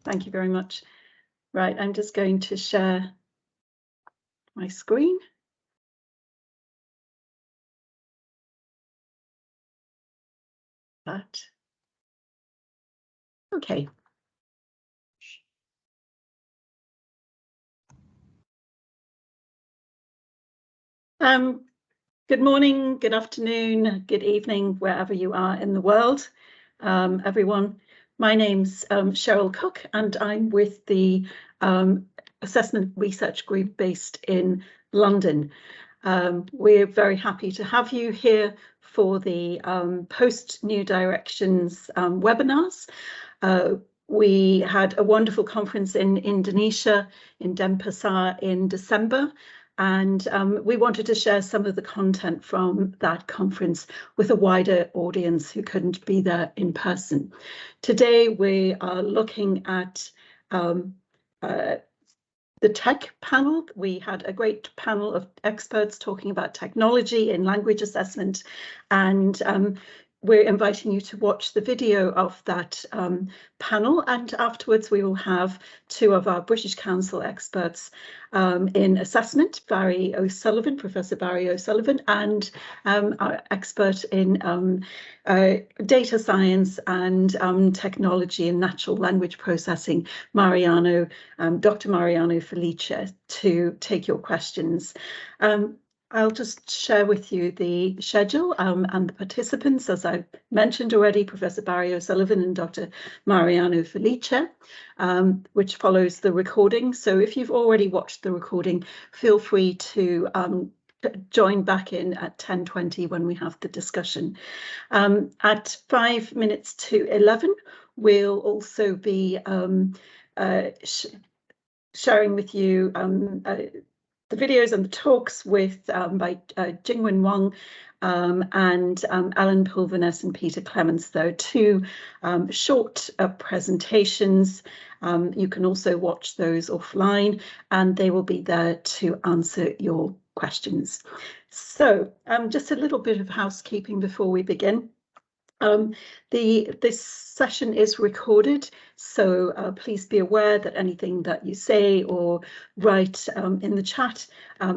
Thank you very much. Right, I'm just going to share my screen. Okay. Good morning, good afternoon, good evening, wherever you are in the world, everyone. My name's Cheryl Cook, and I'm with the Assessment Research Group based in London. We're very happy to have you here for the Post New Directions webinars. We had a wonderful conference in Indonesia, in Denpasar in December, and we wanted to share some of the content from that conference with a wider audience who couldn't be there in person. Today, we are looking at the tech panel. We had a great panel of experts talking about technology in language assessment, and we're inviting you to watch the video of that panel, and afterwards we will have two of our British Council experts in assessment, Professor Barry O'Sullivan, and our expert in data science and technology and natural language processing, Dr. Mariano Felice, to take your questions. I'll just share with you the schedule and the participants. As I mentioned already, Professor Barry O'Sullivan and Dr. Mariano Felice, which follows the recording. So if you've already watched the recording, feel free to join back in at 10:20 when we have the discussion. At 5 minutes to 11, we'll also be sharing with you the videos and the talks with by Jingwen Wang and Alan Pulvernes and Peter Clements. There are two short presentations. You can also watch those offline, and they will be there to answer your questions. So just a little bit of housekeeping before we begin. This session is recorded, so please be aware that anything that you say or write in the chat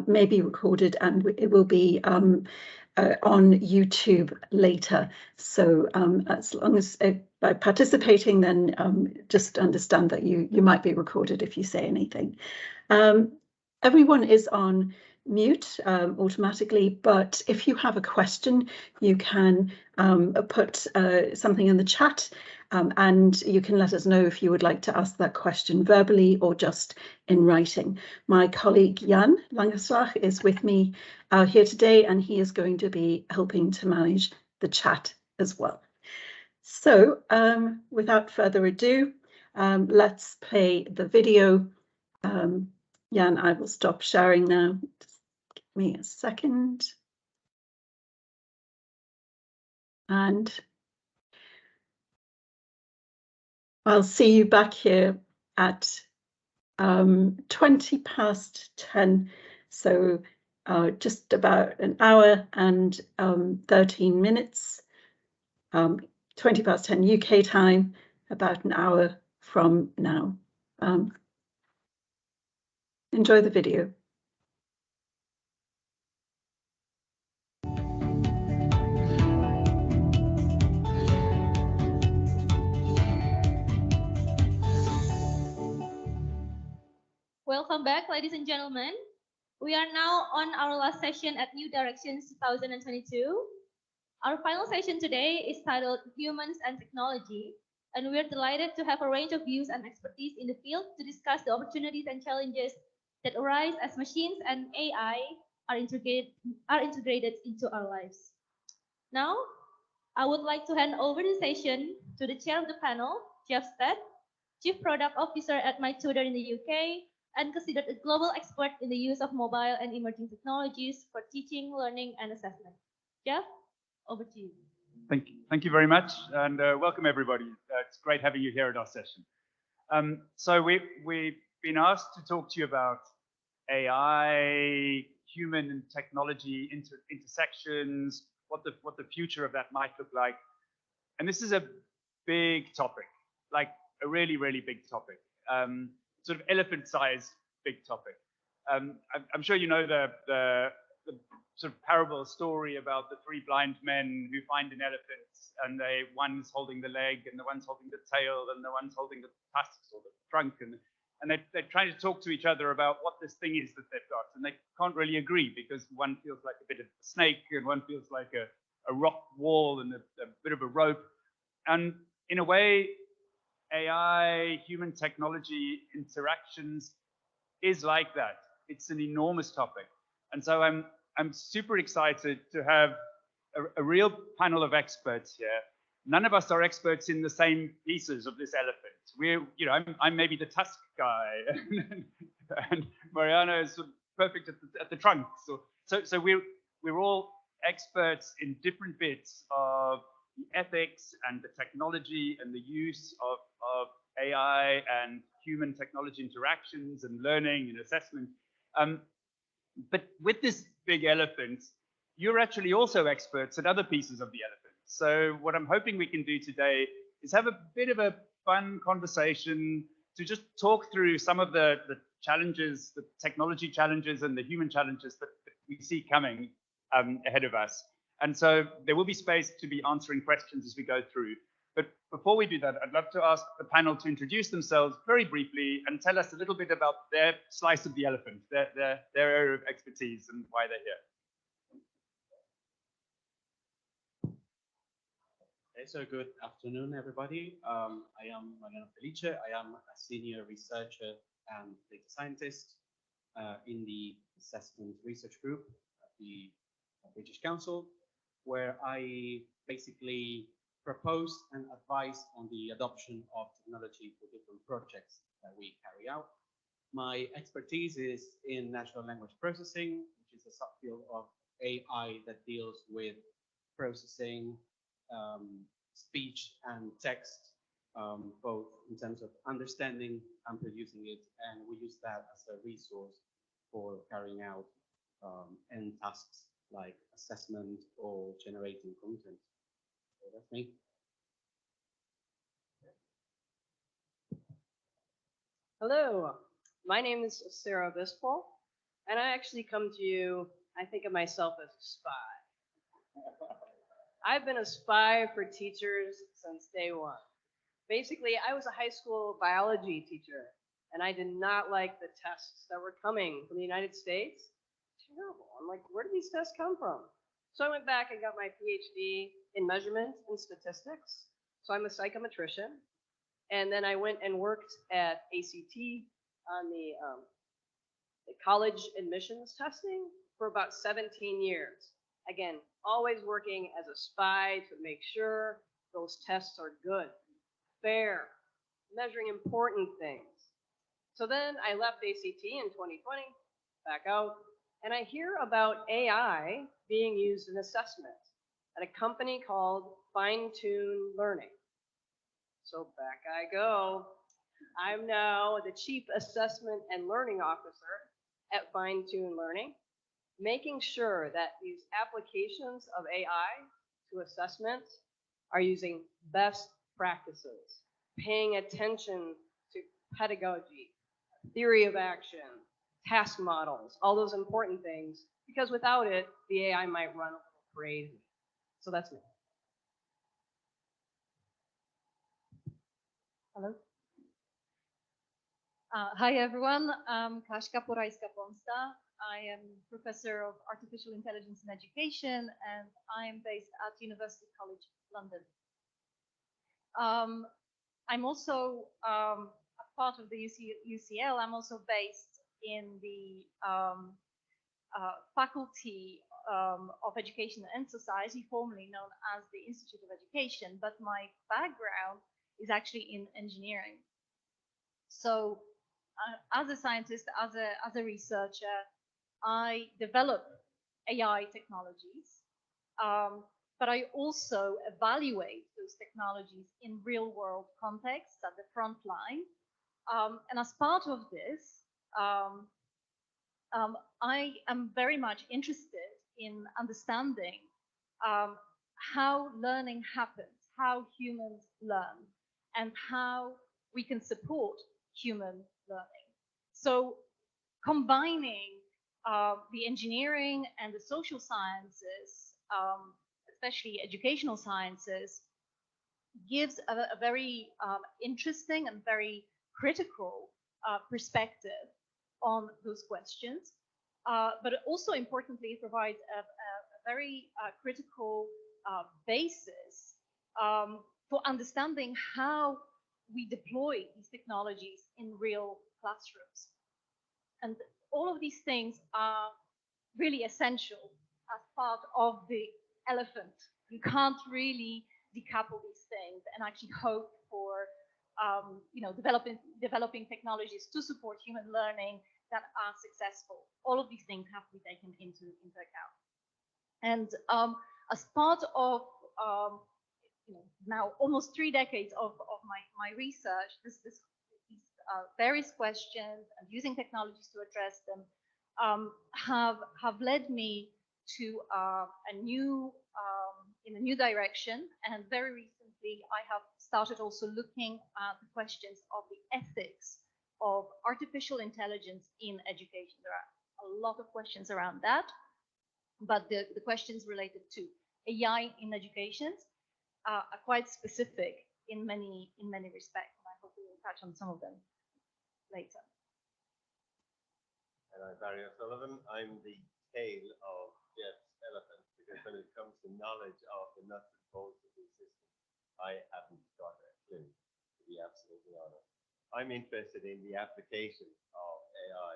may be recorded, and it will be on YouTube later. So as long as by participating, then just understand that you might be recorded if you say anything. Everyone is on mute automatically, but if you have a question, you can put something in the chat, and you can let us know if you would like to ask that question verbally or just in writing. My colleague Jan Langeslag is with me here today, and he is going to be helping to manage the chat as well. So without further ado, let's play the video. Jan, I will stop sharing now. Just give me a second. And I'll see you back here at 20 past 10. So just about an hour and 13 minutes, 20 past 10 UK time, about an hour from now. Enjoy the video. Welcome back, ladies and gentlemen. We are now on our last session at New Directions 2022. Our final session today is titled Humans and Technology, and we're delighted to have a range of views and expertise in the field to discuss the opportunities and challenges that arise as machines and AI are integrated into our lives. Now, I would like to hand over the session to the chair of the panel, Jeff Stead, Chief Product Officer at MyTutor in the UK, and considered a global expert in the use of mobile and emerging technologies for teaching, learning, and assessment. Jeff, over to you. Thank you very much, and welcome everybody. It's great having you here at our session. So we've been asked to talk to you about AI, human and technology intersections, what the future of that might look like. And this is a big topic. Like, a really, really big topic, sort of elephant-sized big topic. I'm sure you know the sort of parable story about the three blind men who find an elephant, and one's holding the leg, and the one's holding the tail, and the one's holding the tusks or the trunk, and they're trying to talk to each other about what this thing is that they've got, and they can't really agree because one feels like a bit of a snake, and one feels like a rock wall and a bit of a rope. And in a way, AI, human technology interactions is like that. It's an enormous topic. And so I'm super excited to have a real panel of experts here. None of us are experts in the same pieces of this elephant. I'm maybe the tusk guy, and Mariana is perfect at the trunk. So we're all experts in different bits of the ethics and the technology and the use of AI and human technology interactions and learning and assessment. But with this big elephant, you're actually also experts at other pieces of the elephant. So what I'm hoping we can do today is have a bit of a fun conversation to just talk through some of the challenges, the technology challenges and the human challenges that we see coming ahead of us. And so there will be space to be answering questions as we go through. But before we do that, I'd love to ask the panel to introduce themselves very briefly and tell us a little bit about their slice of the elephant, their area of expertise and why they're here. Okay, so good afternoon, everybody. I am Mariano Felice. I am a senior researcher and data scientist in the assessment research group at the British Council, where I basically propose and advise on the adoption of technology for different projects that we carry out. My expertise is in natural language processing, which is a subfield of AI that deals with processing speech and text, both in terms of understanding and producing it, and we use that as a resource for carrying out end tasks like assessment or generating content. So that's me. Hello, my name is Sarah Bispol, and I actually come to you, I think of myself as a spy. I've been a spy for teachers since day one. Basically, I was a high school biology teacher, and I did not like the tests that were coming from the United States. Terrible. I'm like, where did these tests come from? So I went back and got my PhD in measurement and statistics. So I'm a psychometrician. And then I went and worked at ACT on the college admissions testing for about 17 years. Again, always working as a spy to make sure those tests are good, fair, measuring important things. So then I left ACT in 2020, back out, and I hear about AI being used in assessment at a company called Fine-Tune Learning. So back I go. I'm now the Chief Assessment and Learning Officer at Fine-Tune Learning, making sure that these applications of AI to assessment are using best practices, paying attention to pedagogy, theory of action, task models, all those important things, because without it, the AI might run a little crazy. So that's me. Hello. Hi, everyone. I'm Kaśka Porajska-Pomsta. I am Professor of Artificial Intelligence in Education, and I am based at University College London. I'm also a part of the UCL. I'm also based in the Faculty of Education and Society, formerly known as the Institute of Education, but my background is actually in engineering. So as a scientist, as a researcher, I develop AI technologies, but I also evaluate those technologies in real world contexts at the front line. And as part of this, I am very much interested in understanding how learning happens, how humans learn, and how we can support human learning. So combining the engineering and the social sciences, especially educational sciences, gives a very interesting and very critical perspective on those questions. But also importantly, it provides a very critical basis for understanding how we deploy these technologies in real classrooms. And all of these things are really essential as part of the elephant. You can't really decouple these things and actually hope for developing technologies to support human learning that are successful. All of these things have to be taken into account. And as part of now almost 3 decades of my research, these various questions and using technologies to address them have led me to a new direction. And very recently, I have started also looking at the questions of the ethics of artificial intelligence in education. There are a lot of questions around that, but the questions related to AI in education are quite specific in many respects. And I hope we will touch on some of them later. And I'm Barry O'Sullivan. I'm the tail of Jeff's elephant, because when it comes to knowledge of the nuts and bolts of these systems, I haven't got a clue, to be absolutely honest. I'm interested in the application of AI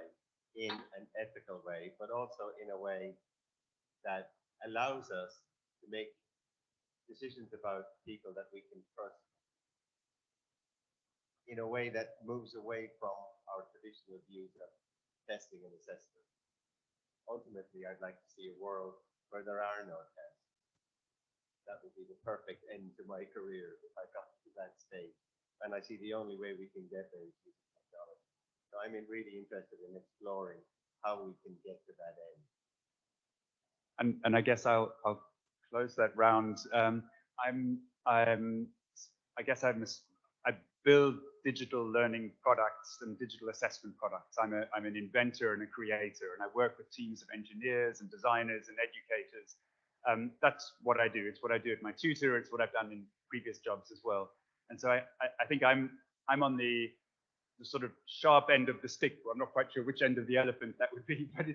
in an ethical way, but also in a way that allows us to make decisions about people that we can trust in a way that moves away from our traditional views of testing and assessment. Ultimately, I'd like to see a world where there are no tests. That would be the perfect end to my career if I got to that stage. And I see the only way we can get there is using technology. So I'm really interested in exploring how we can get to that end. And I guess I'll close that round. I build digital learning products and digital assessment products. I'm an inventor and a creator, and I work with teams of engineers and designers and educators. That's what I do. It's what I do at my tutor. It's what I've done in previous jobs as well. And so I think I'm on the sort of sharp end of the stick. I'm not quite sure which end of the elephant that would be, but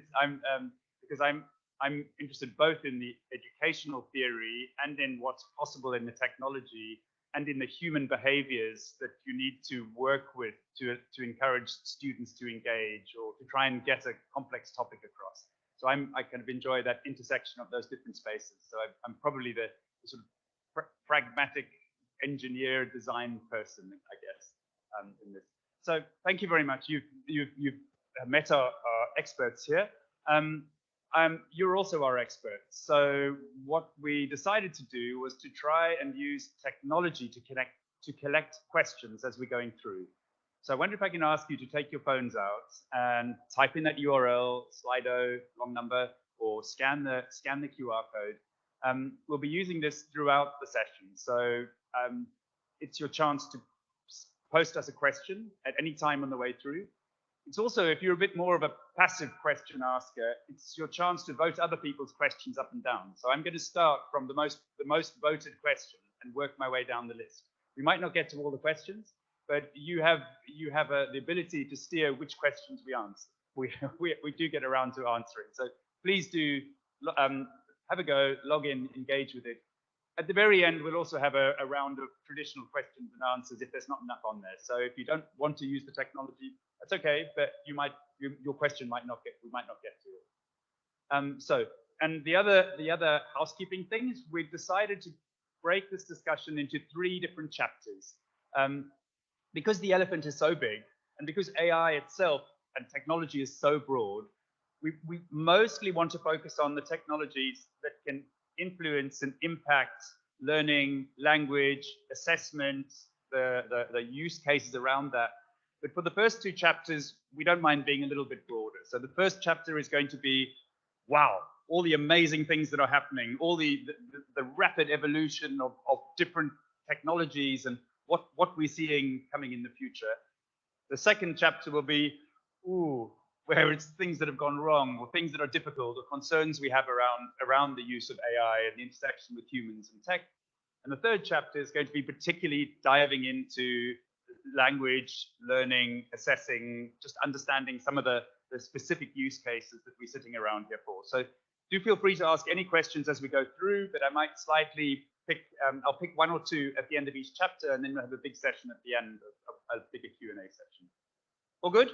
because I'm interested both in the educational theory and in what's possible in the technology and in the human behaviors that you need to work with to encourage students to engage or to try and get a complex topic across. So I kind of enjoy that intersection of those different spaces. So I'm probably the sort of pragmatic engineer design person, I guess, in this. So thank you very much. You've met our experts here. You're also our experts. So what we decided to do was to try and use technology to collect questions as we're going through. So I wonder if I can ask you to take your phones out and type in that URL, Slido, long number, or scan the QR code. We'll be using this throughout the session. So it's your chance to post us a question at any time on the way through. It's also, if you're a bit more of a passive question asker, it's your chance to vote other people's questions up and down. So I'm going to start from the most voted question and work my way down the list. We might not get to all the questions, but you have the ability to steer which questions we answer. We do get around to answering. So please do have a go, log in, engage with it. At the very end, we'll also have a round of traditional questions and answers if there's not enough on there. So if you don't want to use the technology, that's okay, but your question we might not get to it. And the other housekeeping things, we've decided to break this discussion into 3 different chapters. Because the elephant is so big, and because AI itself and technology is so broad, we mostly want to focus on the technologies that can influence and impact learning, language, assessment, the use cases around that. But for the first 2 chapters, we don't mind being a little bit broader. So the first chapter is going to be, wow, all the amazing things that are happening, all the rapid evolution of different technologies and what we're seeing coming in the future. The second chapter will be, where it's things that have gone wrong, or things that are difficult, or concerns we have around the use of AI and the intersection with humans and tech. And the third chapter is going to be particularly diving into language, learning, assessing, just understanding some of the specific use cases that we're sitting around here for. So do feel free to ask any questions as we go through, but I might slightly pick, I'll pick one or two at the end of each chapter, and then we'll have a big session at the end, a bigger Q&A section. All good?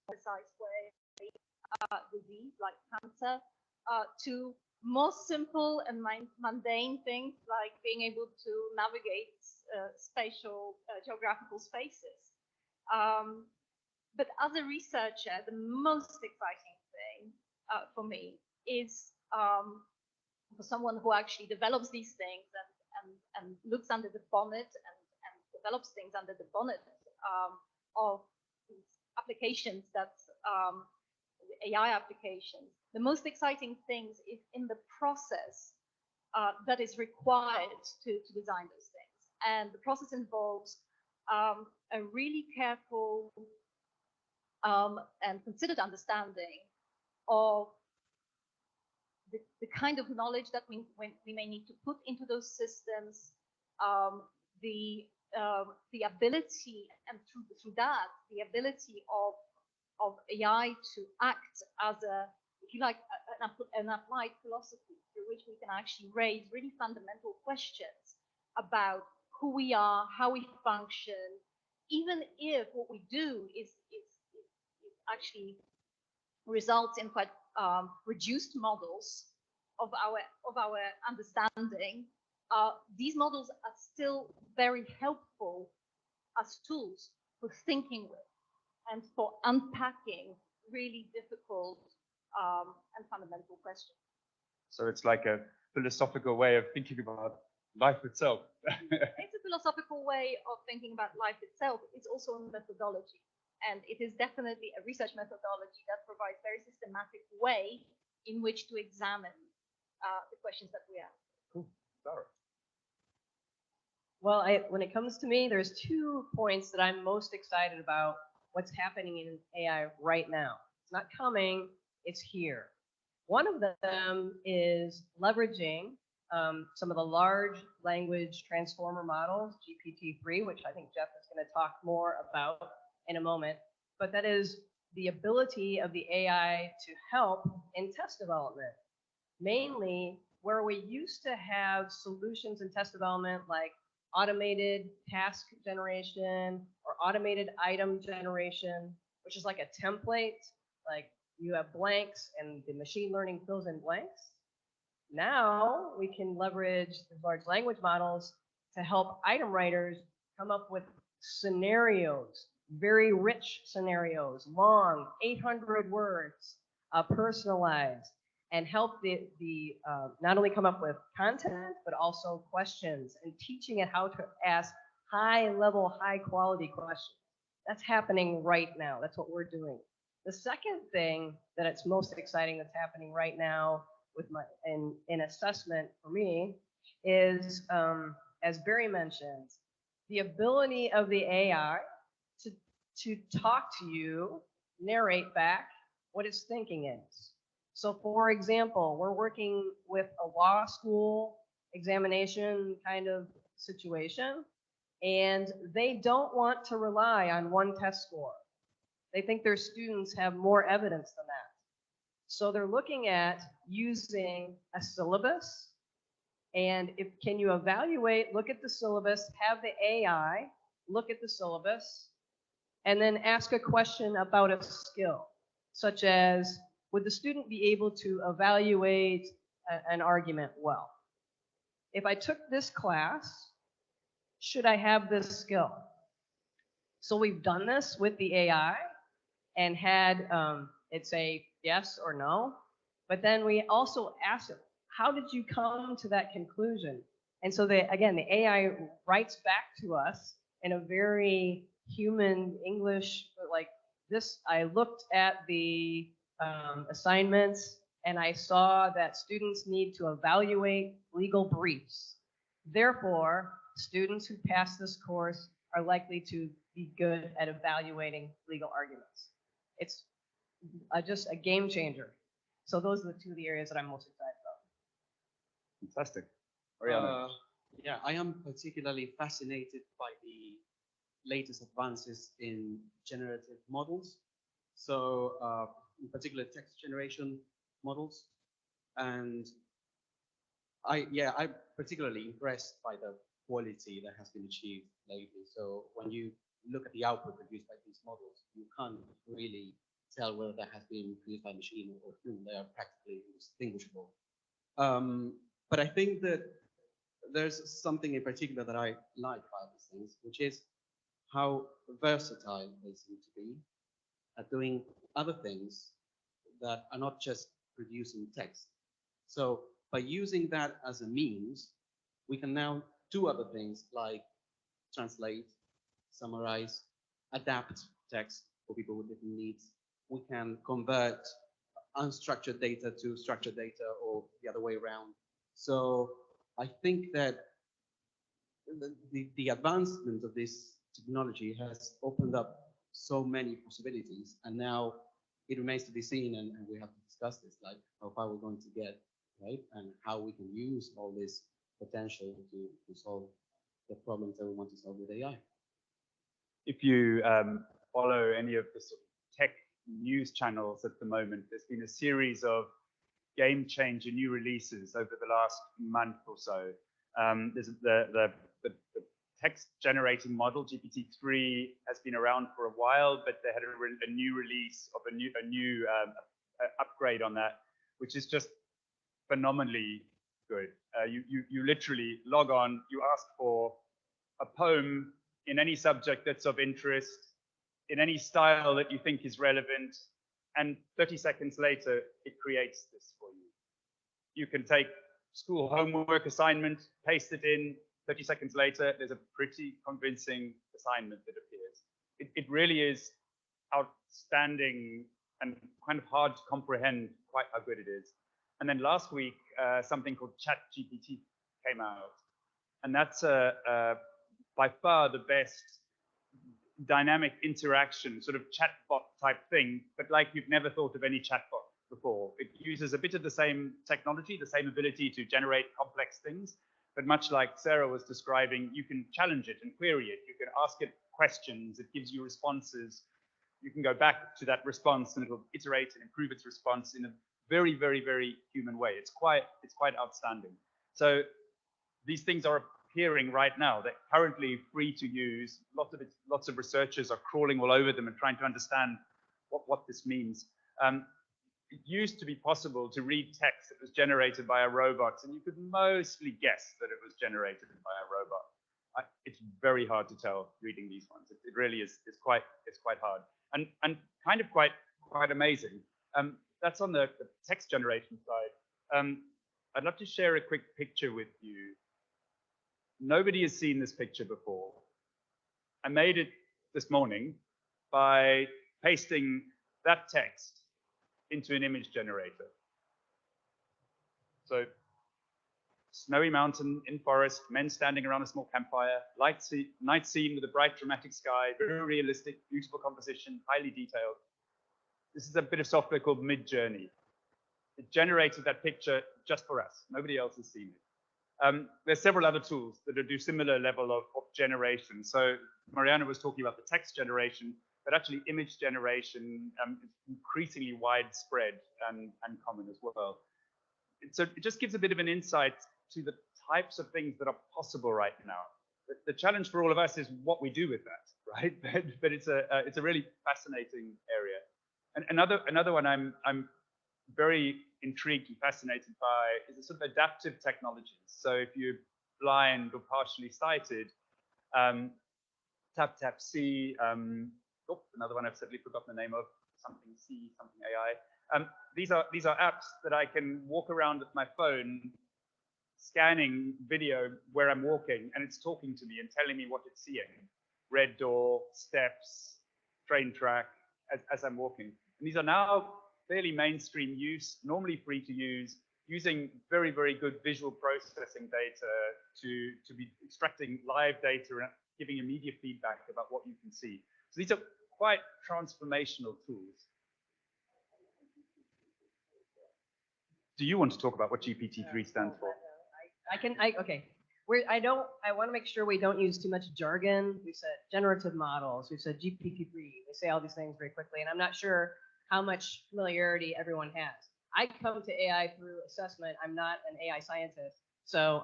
precise way disease like cancer to more simple and mundane things like being able to navigate spatial geographical spaces. But as a researcher, the most exciting thing for me is for someone who actually develops these things and looks under the bonnet and develops things under the bonnet of these applications that AI applications. The most exciting things is in the process that is required to design those things. And the process involves a really careful and considered understanding of the kind of knowledge that we may need to put into those systems, the ability, and through that, the ability of AI to act as a, if you like, an applied philosophy through which we can actually raise really fundamental questions about who we are, how we function, even if what we do is actually results in quite reduced models of our understanding. These models are still very helpful as tools for thinking with and for unpacking really difficult and fundamental questions. So it's like a philosophical way of thinking about life itself. It's a philosophical way of thinking about life itself. It's also a methodology. And it is definitely a research methodology that provides very systematic way in which to examine the questions that we ask. Cool. Sarah. Well, when it comes to me, there's 2 points that I'm most excited about what's happening in AI right now. It's not coming, it's here. One of them is leveraging some of the large language transformer models, GPT-3, which I think Jeff is going to talk more about in a moment, but that is the ability of the AI to help in test development, mainly where we used to have solutions in test development like automated task generation or automated item generation, which is like a template, like you have blanks and the machine learning fills in blanks. Now we can leverage the large language models to help item writers come up with scenarios, very rich scenarios, long, 800 words, personalized, and help the not only come up with content, but also questions and teaching it how to ask high-level, high-quality questions. That's happening right now. That's what we're doing. The second thing that it's most exciting that's happening right now with in assessment for me is, as Barry mentioned, the ability of the AI to talk to you, narrate back what its thinking is. So for example, we're working with a law school examination kind of situation, and they don't want to rely on one test score. They think their students have more evidence than that. So they're looking at using a syllabus, and can you evaluate, look at the syllabus, have the AI look at the syllabus, and then ask a question about a skill, such as, would the student be able to evaluate an argument well? If I took this class, should I have this skill? So we've done this with the AI and had it say yes or no, but then we also asked it, how did you come to that conclusion? And so again, the AI writes back to us in a very human English, like this. I looked at the assignments and I saw that students need to evaluate legal briefs. Therefore, students who pass this course are likely to be good at evaluating legal arguments. It's just a game changer. So those are the 2 of the areas that I'm most excited about. Fantastic. Ariana. Yeah, I am particularly fascinated by the latest advances in generative models. So in particular, text generation models. And I'm particularly impressed by the quality that has been achieved lately. So when you look at the output produced by these models, you can't really tell whether that has been produced by machine or human. They are practically indistinguishable. But I think that there's something in particular that I like about these things, which is how versatile they seem to be at doing other things that are not just producing text. So by using that as a means, we can now do other things like translate, summarize, adapt text for people with different needs. We can convert unstructured data to structured data or the other way around. So I think that the advancement of this technology has opened up so many possibilities, and now it remains to be seen, and we have to discuss this, like how far we're going to get, right? And how we can use all this potential to solve the problems that we want to solve with AI. If you follow any of the sort of tech news channels at the moment, there's been a series of game changer new releases over the last month or so. There's the text generating model GPT-3 has been around for a while, but they had a new release of a new upgrade on that, which is just phenomenally good. You literally log on, you ask for a poem in any subject that's of interest, in any style that you think is relevant, and 30 seconds later, it creates this for you. You can take school homework assignment, paste it in, 30 seconds later, there's a pretty convincing assignment that appears. It really is outstanding and kind of hard to comprehend quite how good it is. And then last week, something called ChatGPT came out. And that's by far the best dynamic interaction, sort of chatbot type thing, but like you've never thought of any chatbot before. It uses a bit of the same technology, the same ability to generate complex things, but much like Sarah was describing, you can challenge it and query it. You can ask it questions, it gives you responses. You can go back to that response and it'll iterate and improve its response in a very, very, very human way. It's quite outstanding. So these things are appearing right now. They're currently free to use. Lots of researchers are crawling all over them and trying to understand what this means. It used to be possible to read text that was generated by a robot, and you could mostly guess that it was generated by a robot. It's very hard to tell reading these ones. It really is. It's quite hard and kind of quite amazing. That's on the text generation side. I'd love to share a quick picture with you. Nobody has seen this picture before. I made it this morning by pasting that text into an image generator. So, snowy mountain in forest, men standing around a small campfire, night scene with a bright dramatic sky, very realistic, beautiful composition, highly detailed. This is a bit of software called Midjourney. It generated that picture just for us. Nobody else has seen it. There's several other tools that do similar level of generation. So Mariana was talking about the text generation, but actually image generation is increasingly widespread and common as well. So it just gives a bit of an insight to the types of things that are possible right now. The challenge for all of us is what we do with that, right? But it's a really fascinating area. And another one I'm very intrigued and fascinated by is the sort of adaptive technologies. So if you're blind or partially sighted, TapTapSee, another one I've certainly forgotten the name of, something AI. These are apps that I can walk around with my phone, scanning video where I'm walking, and it's talking to me and telling me what it's seeing. Red door, steps, train track, as I'm walking. And these are now fairly mainstream use, normally free to use, using very, very good visual processing data to be extracting live data and giving immediate feedback about what you can see. So these are quite transformational tools. Do you want to talk about what GPT-3 stands for? Okay. I want to make sure we don't use too much jargon. We said generative models. We said GPT-3. They say all these things very quickly, and I'm not sure how much familiarity everyone has. I come to AI through assessment. I'm not an AI scientist. So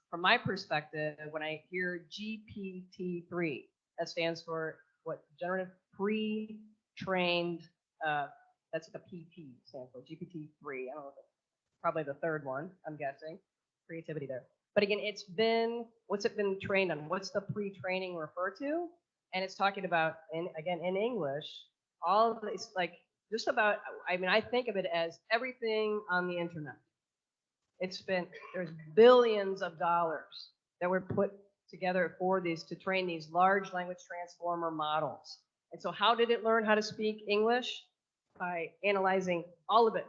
from my perspective, when I hear GPT-3, that stands for what? Generative Pre-Trained That's what the PP stands for, GPT-3. I don't know, probably the third one, I'm guessing. Creativity there. But again, what's it been trained on? What's the pre-training refer to? And it's talking about, in English, all of this, like, just about, I mean, I think of it as everything on the internet. There's billions of dollars that were put together for these, to train these large language transformer models. And so how did it learn how to speak English? By analyzing all of it.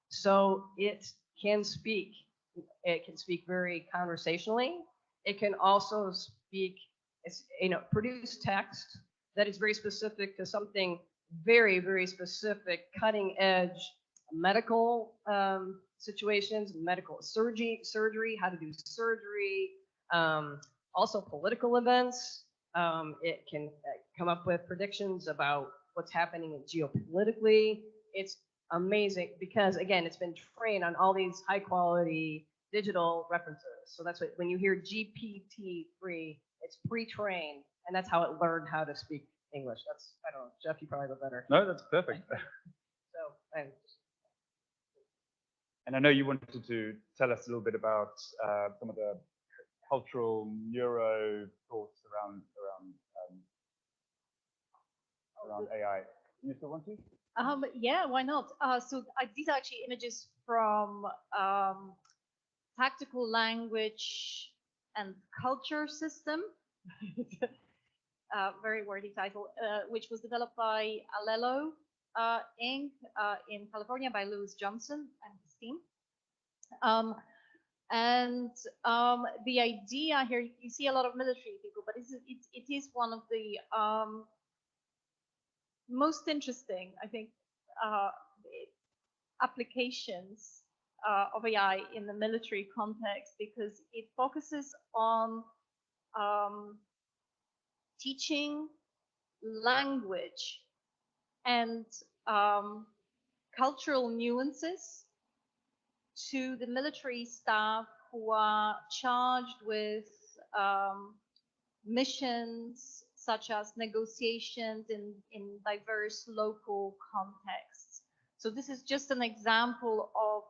So it can speak very conversationally. It can also speak, produce text that is very specific to something very, very specific, cutting edge medical situations, medical surgery, how to do surgery, also political events. It can come up with predictions about what's happening geopolitically. It's amazing because, again, it's been trained on all these high quality digital references. So that's what, when you hear GPT-3, it's pre-trained, and that's how it learned how to speak English. I don't know, Jeff, you probably have a better. No, that's perfect. So, And I know you wanted to tell us a little bit about some of the cultural neuro thoughts around AI. You still want to? Yeah, why not? These are actually images from Tactical Language and Culture System, very wordy title, which was developed by Alelo Inc. In California by Lewis Johnson and his team. The idea here, you see a lot of military people, but it is one of the most interesting, I think, applications of AI in the military context, because it focuses on teaching language and cultural nuances to the military staff who are charged with missions such as negotiations in diverse local contexts. So this is just an example of,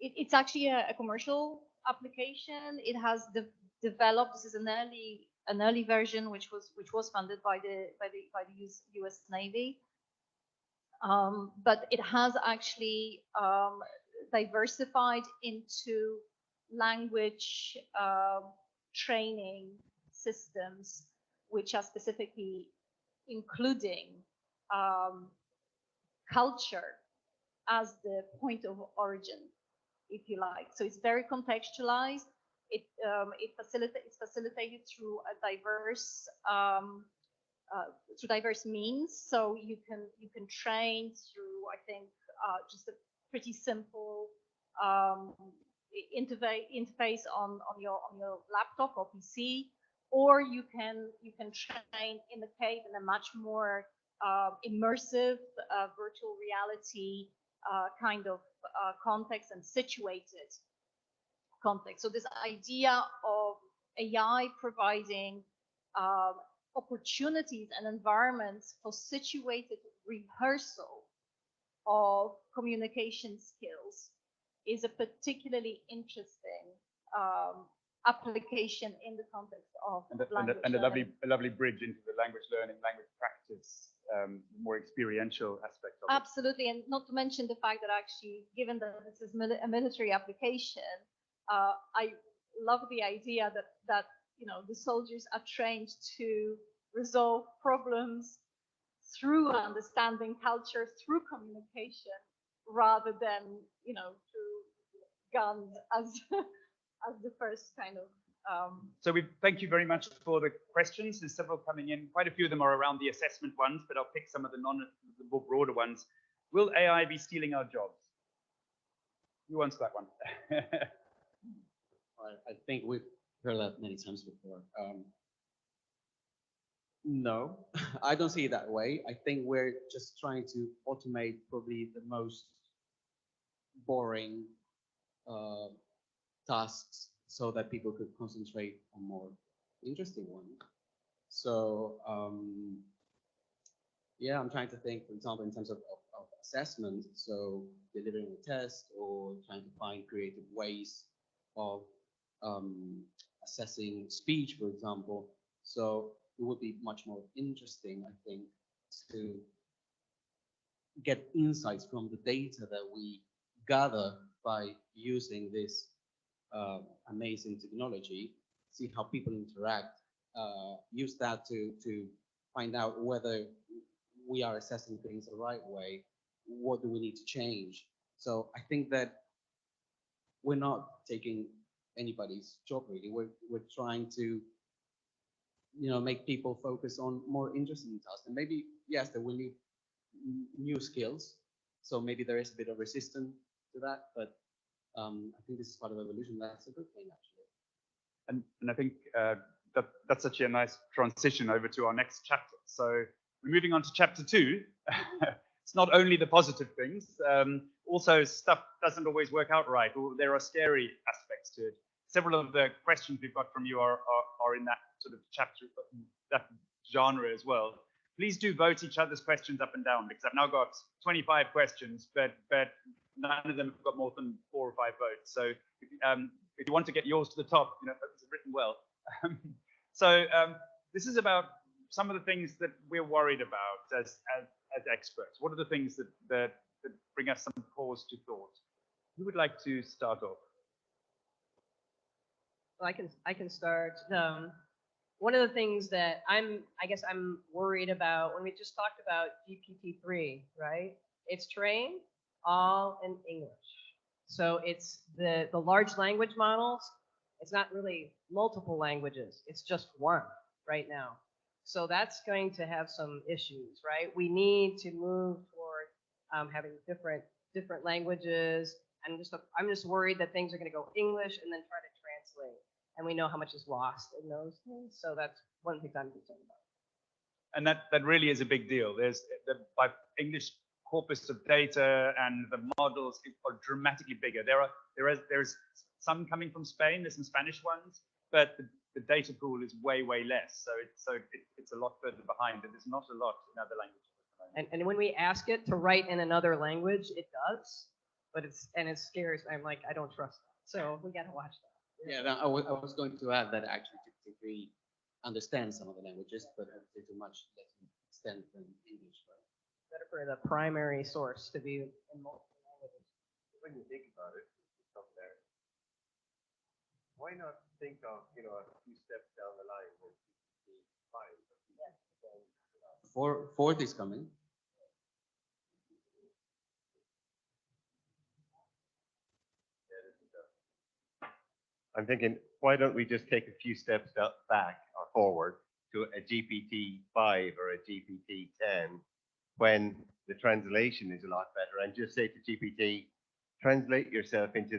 it's actually a commercial application. It has developed, this is an early version which was funded by the US Navy. But it has actually diversified into language training systems, which are specifically including culture as the point of origin, if you like. So it's very contextualized. It's facilitated through a diverse means. So you can train through, I think, just a pretty simple interface on your laptop or PC, or you can train in the cave in a much more immersive virtual reality kind of context and situated context. So this idea of AI providing opportunities and environments for situated rehearsal of communication skills is a particularly interesting application in the context of language learning. a lovely bridge into the language learning, language practice, more experiential aspect of Absolutely, and not to mention the fact that actually, given that this is a military application, I love the idea that the soldiers are trained to resolve problems through understanding culture, through communication, rather than through guns as as the first kind of. So we thank you very much for the questions. There's several coming in. Quite a few of them are around the assessment ones, but I'll pick some of the more broader ones. Will AI be stealing our jobs? Who wants that one? I think we've heard that many times before. No, I don't see it that way. I think we're just trying to automate probably the most boring tasks so that people could concentrate on more interesting ones. So Yeah, I'm trying to think, for example, in terms of assessment, so delivering a test or trying to find creative ways of um, assessing speech, for example. So it would be much more interesting, I think, to get insights from the data that we gather by using this amazing technology, see how people interact, use that to find out whether we are assessing things the right way, what do we need to change. So I think that we're not taking anybody's job really. We're trying to make people focus on more interesting tasks. And maybe yes, there will need new skills. So maybe there is a bit of resistance to that, but I think this is part of evolution. That's a good thing, actually. And I think that's actually a nice transition over to our next chapter. So we're moving on to chapter 2. It's not only the positive things, also stuff doesn't always work out right, or there are scary aspects to it. Several of the questions we've got from you are in that sort of chapter, that genre as well. Please do vote each other's questions up and down, because I've now got 25 questions, but none of them have got more than 4 or 5 votes. So if you want to get yours to the top, it's written well. So this is about some of the things that we're worried about as experts. What are the things that bring us some pause to thought? Who would like to start off? Well, I can start. One of the things that I guess I'm worried about when we just talked about GPT-3, right? It's trained all in English. So it's the large language models. It's not really multiple languages. It's just one right now. So that's going to have some issues, right? We need to move toward having different languages. I'm just worried that things are going to go English and then try to translate. And we know how much is lost in those things. So that's one of the things I'm concerned about. And that really is a big deal. There's by English corpus of data and the models are dramatically bigger. There's some coming from Spain. There's some Spanish ones, but the data pool is way less. So it's a lot further behind, and there's not a lot in other languages. And when we ask it to write in another language, it does, but it scares. I'm like, I don't trust that. So we got to watch that. Yeah, I was going to add that actually GPT understands some of the languages, but to much less extent than English. Right? Better for the primary source to be in multiple languages. When you think about it, it's up there. Why not think of a few steps down the line with GPT-5? Fourth is coming. I'm thinking, why don't we just take a few steps back or forward to a GPT-5 or a GPT-10 when the translation is a lot better, and just say to GPT, translate yourself into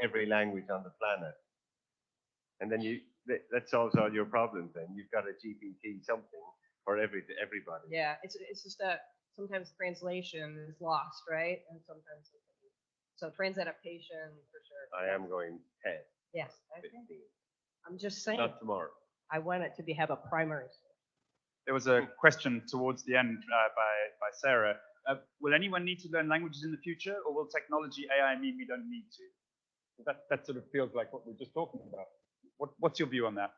every language on the planet. And then that solves all your problems then. You've got a GPT something for everybody. Yeah, it's just that sometimes translation is lost, right? And sometimes so transadaptation for sure. I am going 10. Yes, I think. I'm just saying. Not tomorrow. I want it to have a primary source. There was a question towards the end by Sarah. Will anyone need to learn languages in the future, or will technology AI mean we don't need to? That sort of feels like what we're just talking about. What's your view on that?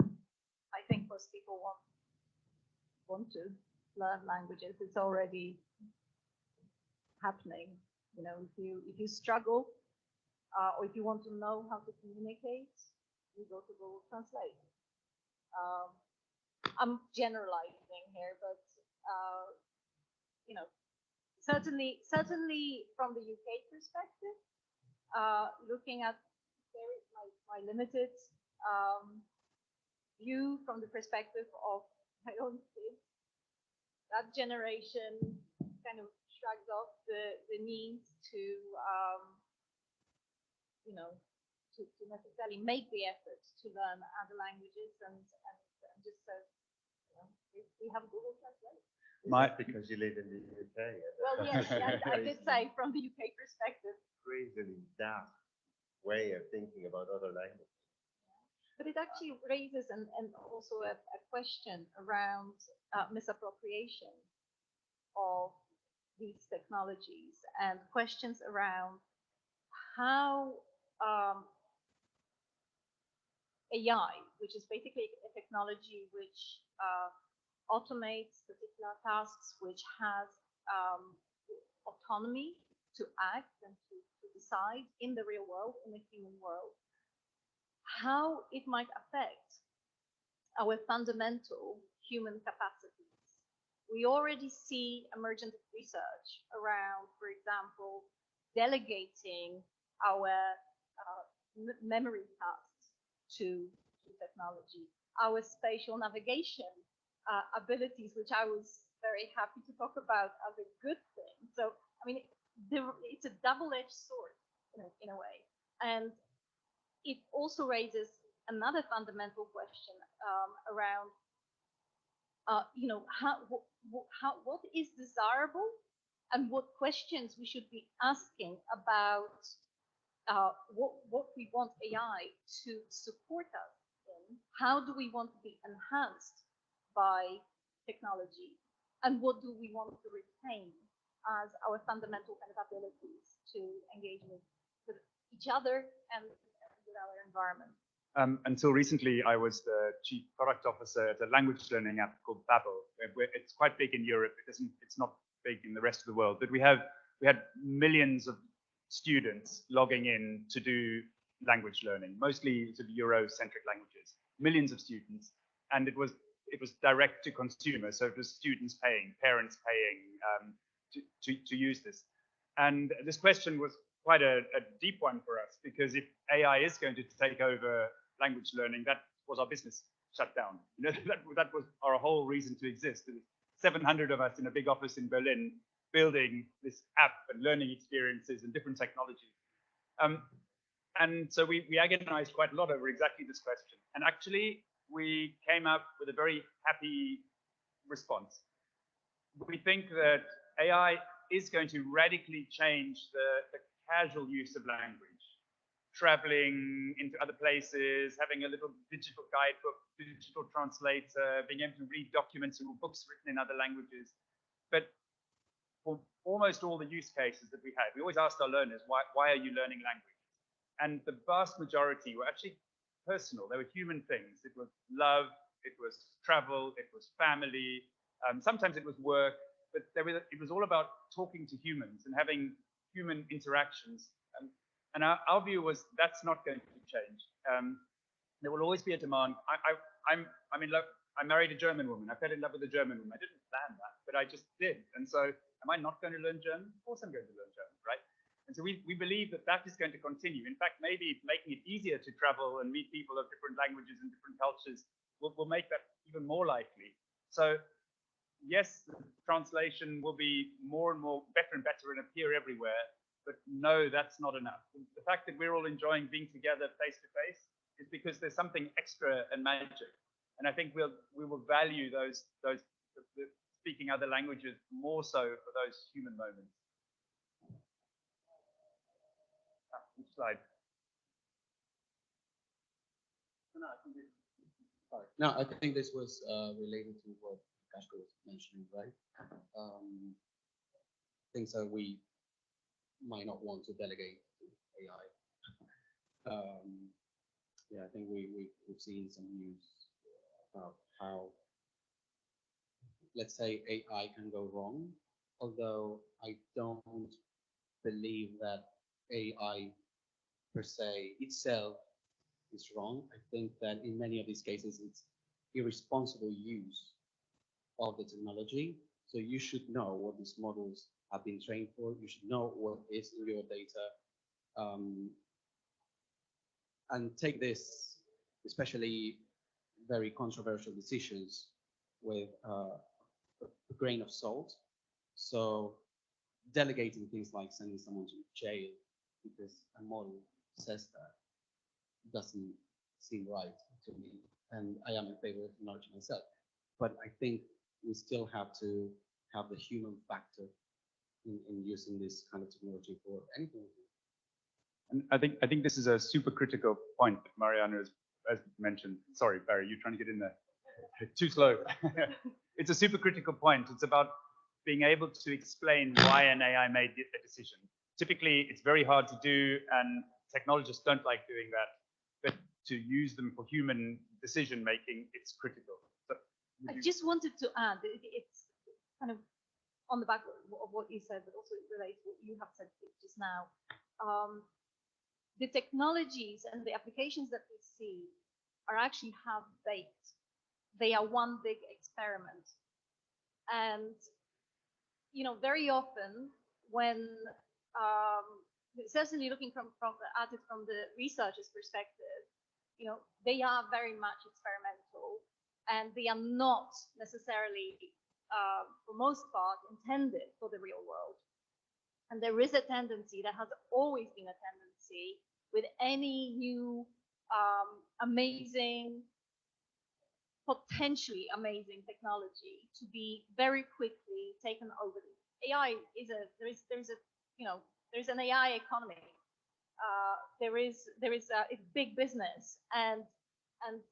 I think most people want to learn languages. It's already happening. If you struggle, or if you want to know how to communicate, you go to Google Translate. I'm generalizing here, but certainly from the UK perspective, looking at my limited view from the perspective of my own kids, that generation kind of shrugged off the need to to necessarily make the effort to learn other languages and just says, we have Google Translate. Because you live in the UK. Well, yes, I did say from the UK perspective. Crazily daft way of thinking about other languages. But it actually raises and also a question around misappropriation of these technologies and questions around how AI, which is basically a technology which automates particular tasks, which has autonomy to act and to decide in the real world, in the human world, how it might affect our fundamental human capacities. We already see emergent research around, for example, delegating our memory tasks to technology, our spatial navigation abilities, which I was very happy to talk about as a good thing. So, I mean, it's a double-edged sword in a way. And it also raises another fundamental question around, what is desirable and what questions we should be asking about what we want AI to support us in. How do we want to be enhanced by technology? And what do we want to retain as our fundamental kind of abilities to engage with each other and with our environment? Until recently, I was the chief product officer at a language learning app called Babbel. It's quite big in Europe. It's not big in the rest of the world, but we had millions of students logging in to do language learning, mostly sort of Euro-centric languages. Millions of students, and it was direct to consumer, so it was students paying, parents paying to use this. And this question was quite a deep one for us, because if AI is going to take over language learning, that was our business shut down. You know, that was our whole reason to exist. There was 700 of us in a big office in Berlin building this app and learning experiences and different technologies. And so we agonized quite a lot over exactly this question. And actually, we came up with a very happy response. We think that AI is going to radically change the casual use of language. Traveling into other places, having a little digital guidebook, digital translator, being able to read documents or books written in other languages. But for almost all the use cases that we had, we always asked our learners, why are you learning language? And the vast majority were actually personal. They were human things. It was love, it was travel, it was family. Sometimes it was work, but it was all about talking to humans and having human interactions. And our view was that's not going to change. There will always be a demand. I'm in love. I married a German woman. I fell in love with a German woman. I didn't plan that, but I just did. And so, am I not going to learn German? Of course, I'm going to learn German, right? And so we believe that is going to continue. In fact, maybe making it easier to travel and meet people of different languages and different cultures will make that even more likely. So, yes, the translation will be more and more better and better and appear everywhere. But no, that's not enough. The fact that we're all enjoying being together face to face is because there's something extra and magic. And I think we will value those speaking other languages more so for those human moments. Next slide. No, I think this was related to what Kashko was mentioning, right? Things that we might not want to delegate to AI. Yeah, I think we've seen some news about how, let's say, AI can go wrong, although I don't believe that AI per se itself is wrong. I think that in many of these cases, it's irresponsible use of the technology. So you should know what these models have been trained for. You should know what is in your data. And take this, especially very controversial decisions, with a grain of salt. So delegating things like sending someone to jail because a model says that doesn't seem right to me. And I am in favor of technology myself. But I think we still have to have the human factor in using this kind of technology for anything. And I think this is a super critical point that Mariana has as mentioned, sorry, Barry, you're trying to get in there. Too slow. It's a super critical point. It's about being able to explain why an AI made a decision. Typically, it's very hard to do, and technologists don't like doing that. But to use them for human decision making, it's critical. So, I just wanted to add, it's kind of on the back of what you said, but also it relates to what you have said just now. The technologies and the applications that we see are actually half-baked. They are one big experiment. And, you know, very often when, certainly looking at it from the researcher's perspective, you know, they are very much experimental and they are not necessarily, for most part, intended for the real world. And there is a tendency, there has always been a tendency with any new amazing, potentially amazing technology to be very quickly taken over. AI is there's an AI economy. It's big business and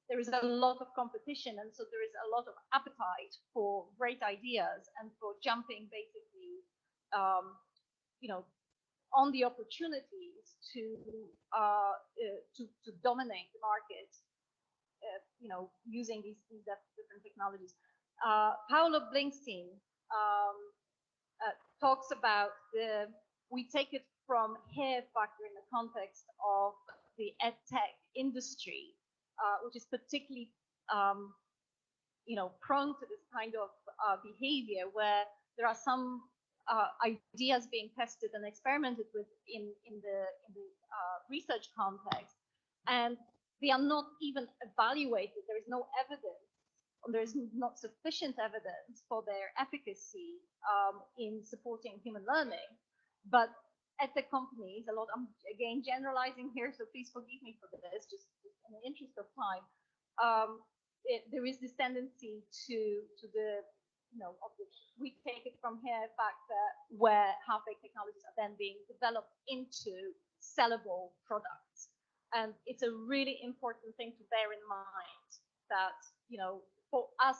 there is a lot of competition, and so there is a lot of appetite for great ideas and for jumping basically on the opportunities to dominate the market, using these different technologies. Paolo Blinkstein talks about we take it from here factor in the context of the ed tech industry, which is particularly prone to this kind of behavior where there are some ideas being tested and experimented with in the research context, and they are not even evaluated. There is no evidence, or there is not sufficient evidence for their efficacy in supporting human learning. But at the companies, a lot, I'm again generalizing here, so please forgive me for this, just in the interest of time. There is this tendency to the we take it from here factor where half-baked technologies are then being developed into sellable products. And it's a really important thing to bear in mind that, for us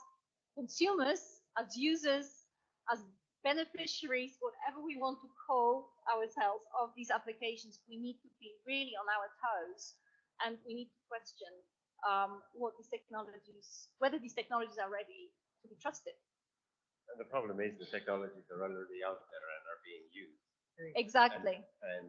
consumers, as users, as beneficiaries, whatever we want to call ourselves of these applications, we need to be really on our toes, and we need to question whether these technologies are ready to be trusted. And the problem is the technologies are already out there and are being used. Exactly. And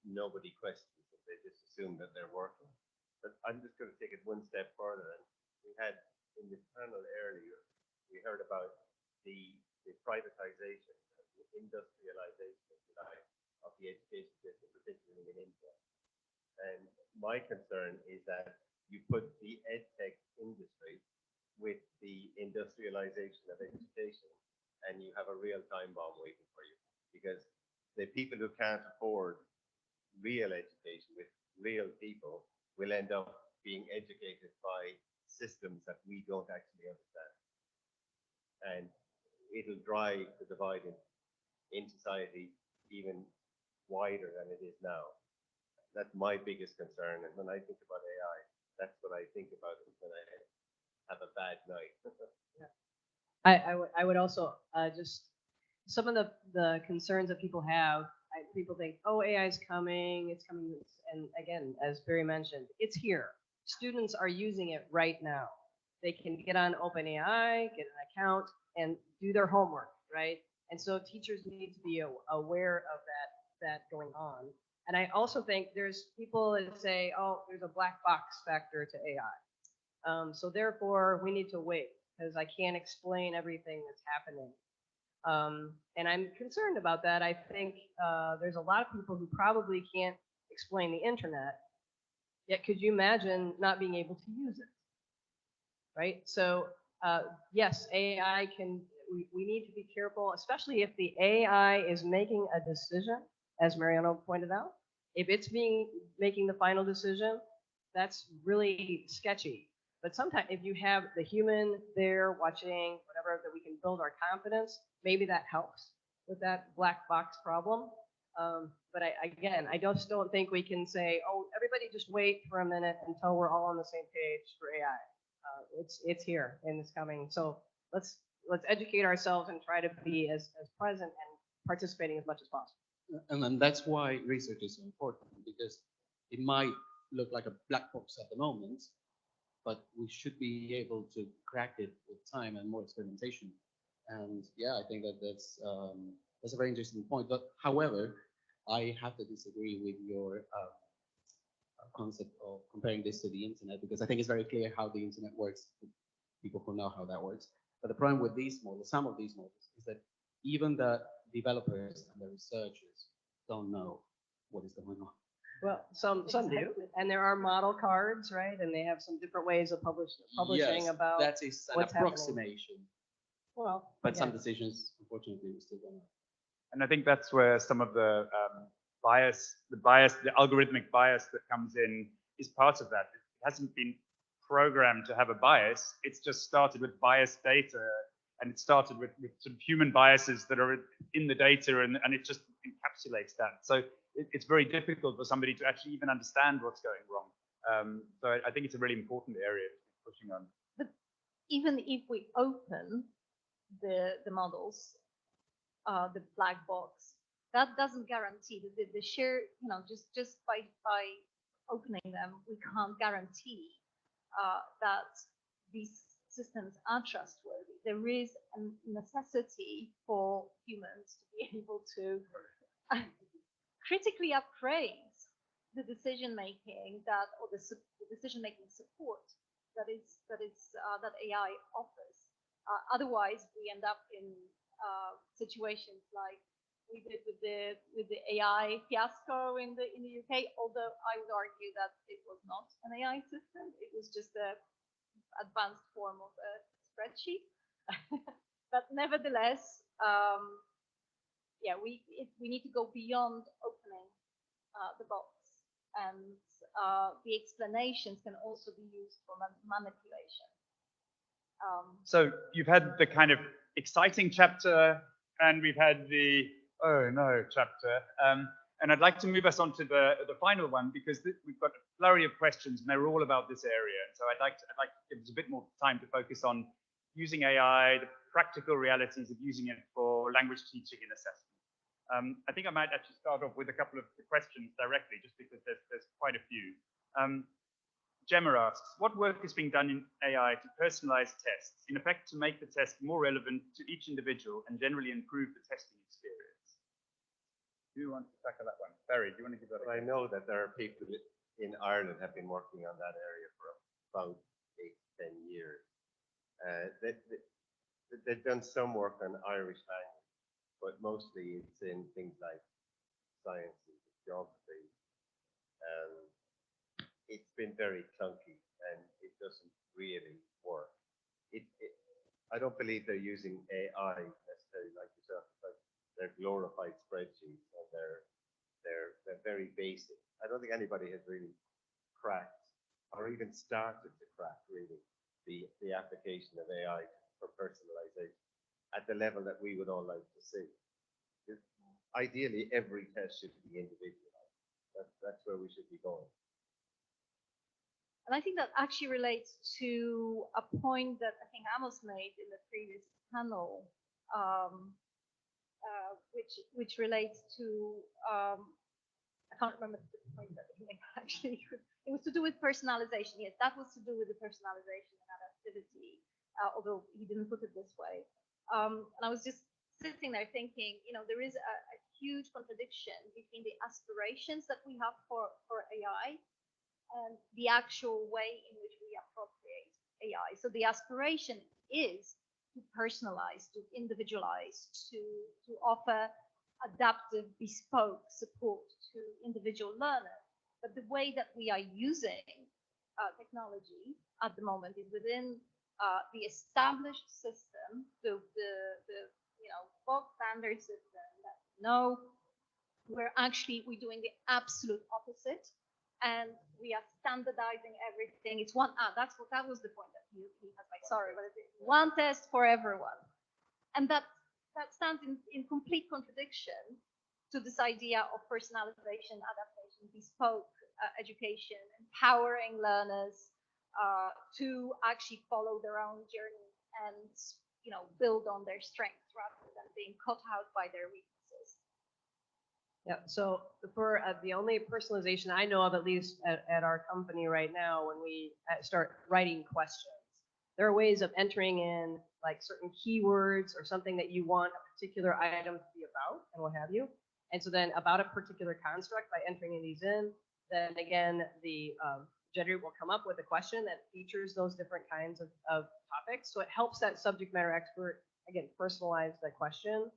nobody questions it. They just assume that they're working. But I'm just going to take it one step further. And we had in the panel earlier, we heard about the privatization, the industrialization, if you like, of the education system, particularly in India. And my concern is that you put the ed tech industry with the industrialization of education, and you have a real time bomb waiting for you, because the people who can't afford real education with real people will end up being educated by systems that we don't actually understand. And it'll drive the divide in society even wider than it is now. That's my biggest concern. And when I think about AI, that's what I think about when I have a bad night. I would also just some of the concerns that people have. People think, oh, AI is coming, it's coming, and again, as Barry mentioned, it's here. Students are using it right now. They can get on OpenAI, get an account, and do their homework, right? And so teachers need to be aware of that going on. And I also think there's people that say, oh, there's a black box factor to AI. So therefore, we need to wait because I can't explain everything that's happening. And I'm concerned about that. I think there's a lot of people who probably can't explain the internet. Yet, could you imagine not being able to use it? Right? So, yes, AI can, we need to be careful, especially if the AI is making a decision, as Mariano pointed out. If it's making the final decision, that's really sketchy. But sometimes if you have the human there watching, whatever, that we can build our confidence, maybe that helps with that black box problem. But again, I just don't think we can say, oh, everybody just wait for a minute until we're all on the same page for AI. It's here and it's coming. So let's educate ourselves and try to be as present and participating as much as possible. And then that's why research is so important, because it might look like a black box at the moment, but we should be able to crack it with time and more experimentation. And yeah, I think that's a very interesting point. But however, I have to disagree with your concept of comparing this to the internet, because I think it's very clear how the internet works, people who know how that works. But the problem with these models, some of these models, is that even the developers and the researchers don't know what is going on. Well, some do, and there are model cards, right? And they have some different ways of publishing Yes, about that is an what's happening. approximation. Well, But some yeah. decisions, unfortunately, we still don't know. And I think that's where some of the algorithmic bias that comes in is part of that. It hasn't been programmed to have a bias. It's just started with biased data, and it started with sort of human biases that are in the data, and it just encapsulates that. So it's very difficult for somebody to actually even understand what's going wrong. So I think it's a really important area to be pushing on. But even if we open the models, the black box, that doesn't guarantee the sheer, just by opening them, we can't guarantee that these systems are trustworthy. There is a necessity for humans to be able to critically appraise the decision making or the decision making support that AI offers. Otherwise, we end up in situations like we did with the AI fiasco in the UK. Although I would argue that it was not an AI system; it was just a advanced form of a spreadsheet. But nevertheless, yeah, we need to go beyond opening the box, and the explanations can also be used for manipulation. So you've had the kind of exciting chapter, and we've had the oh no chapter, and I'd like to move us on to the final one, because we've got a flurry of questions, and they're all about this area. So I'd like to give us a bit more time to focus on using AI, the practical realities of using it for language teaching and assessment. I think I might actually start off with a couple of questions directly, just because there's quite a few. Gemma asks, what work is being done in AI to personalize tests, in effect to make the test more relevant to each individual and generally improve the testing experience? Who wants to tackle that one? Barry, do you want to give that a go? I know that there are people in Ireland have been working on that area for about 8 to 10 years. They've done some work on Irish language, but mostly it's in things like sciences, geography. It's been very clunky and it doesn't really work. I don't believe they're using AI necessarily like yourself. But they're glorified spreadsheets and they're very basic. I don't think anybody has really cracked or even started to crack really the application of AI for personalization at the level that we would all like to see. Ideally, every test should be individualized. That's where we should be going. And I think that actually relates to a point that I think Amos made in the previous panel, which relates to I can't remember the point that he made actually. It was to do with personalization. Yes, that was to do with the personalization and adaptivity, although he didn't put it this way. And I was just sitting there thinking, there is a huge contradiction between the aspirations that we have for AI and the actual way in which we appropriate AI. So the aspiration is to personalize, to individualize, to offer adaptive, bespoke support to individual learners. But the way that we are using technology at the moment is within the established system, the bog standard system that we're doing the absolute opposite. And we are standardizing everything. It's one. That was the point that he has. Like, sorry, but it's one test for everyone, and that stands in complete contradiction to this idea of personalization, adaptation, bespoke education, empowering learners to actually follow their own journey and build on their strengths rather than being cut out by their weaknesses. Yeah, so for the only personalization I know of, at least at our company right now, when we start writing questions, there are ways of entering in like certain keywords or something that you want a particular item to be about and what have you. And so then about a particular construct, by entering these in, then again, the generator will come up with a question that features those different kinds of topics. So it helps that subject matter expert, again, personalize the question.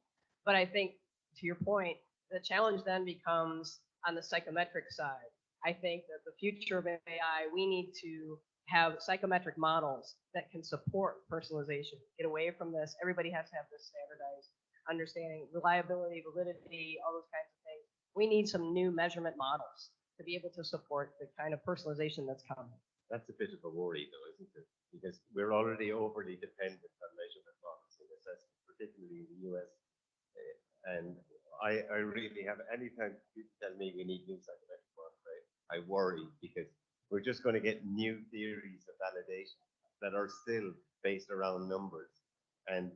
But I think, to your point, the challenge then becomes on the psychometric side. I think that the future of AI, we need to have psychometric models that can support personalization. Get away from this. Everybody has to have this standardized understanding, reliability, validity, all those kinds of things. We need some new measurement models to be able to support the kind of personalization that's coming. That's a bit of a worry, though, isn't it? Because we're already overly dependent on measurement models in assessment, particularly in the US. And I really have, anytime people tell me we need new psychometric models, I worry, because we're just going to get new theories of validation that are still based around numbers. And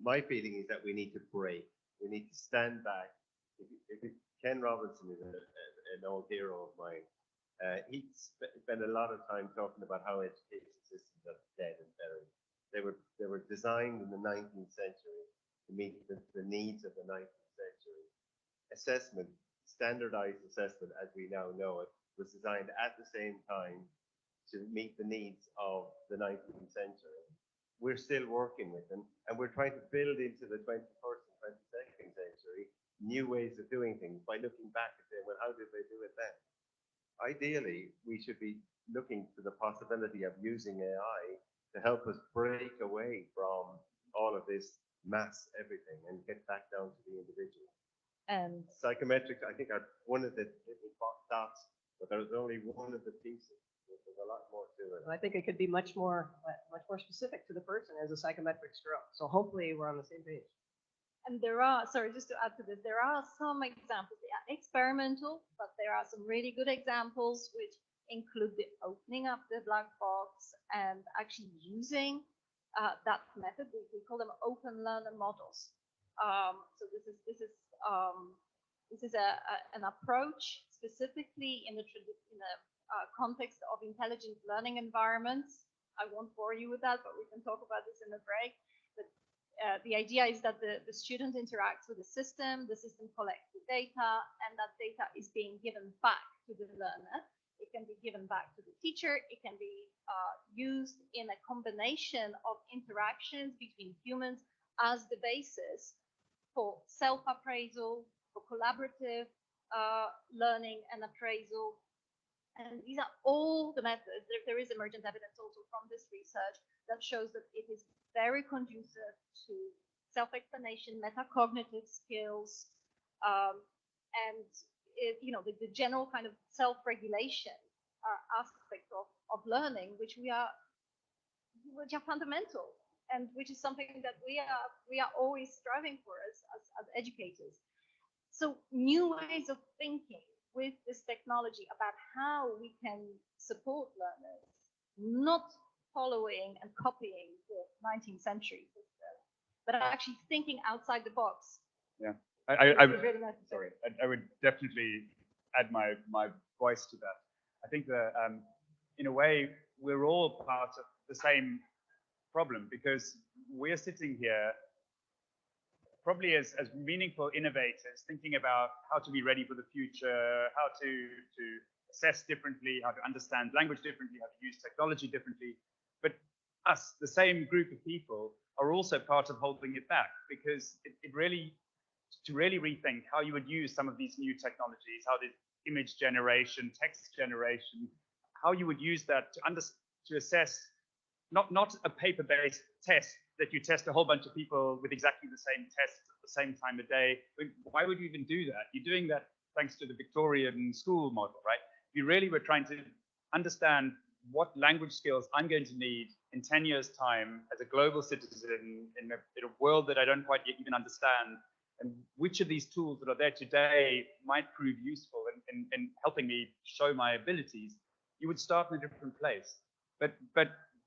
my feeling is that we need to break. We need to stand back. Ken Robinson is an old hero of mine. He spent a lot of time talking about how education systems are dead and buried. They were designed in the 19th century to meet the needs of the 19th century. Assessment, standardized assessment as we now know it, was designed at the same time to meet the needs of the 19th century. We're still working with them, and we're trying to build into the 21st and 22nd century new ways of doing things by looking back and saying, well, how did they do it then? Ideally, we should be looking to the possibility of using AI to help us break away from all of this mass everything and get back down to the individual. And Psychometrics, I think, are one of the little dots, but there's only one of the pieces. There's a lot more to it. And I think it could be much more specific to the person as a psychometric stroke. So hopefully we're on the same page. And there are, sorry, just to add to this, there are some examples. They are experimental, but there are some really good examples which include the opening up the black box and actually using that method. We call them open learner models. So this is an approach specifically in the context of intelligent learning environments. I won't bore you with that, but we can talk about this in the break. But the idea is that the student interacts with the system collects the data, and that data is being given back to the learner. It can be given back to the teacher. It can be used in a combination of interactions between humans as the basis for self-appraisal, for collaborative learning and appraisal. And these are all the methods. There is emergent evidence also from this research that shows that it is very conducive to self-explanation, metacognitive skills, and the general kind of self-regulation aspect of learning, which are fundamental, and which is something that we are always striving for as educators. So new ways of thinking with this technology about how we can support learners, not following and copying the 19th century system, but actually thinking outside the box. Yeah, really sorry, I would definitely add my voice to that. I think that in a way we're all part of the same problem, because we're sitting here probably as meaningful innovators, thinking about how to be ready for the future, how to assess differently, how to understand language differently, how to use technology differently. But us, the same group of people, are also part of holding it back, because to really rethink how you would use some of these new technologies, how the image generation, text generation, how you would use that to assess not a paper-based test that you test a whole bunch of people with exactly the same test at the same time of day. Why would you even do that? You're doing that thanks to the Victorian school model, right? You really were trying to understand what language skills I'm going to need in 10 years' time as a global citizen in a world that I don't quite yet even understand. and which of these tools that are there today might prove useful in helping me show my abilities, you would start in a different place. But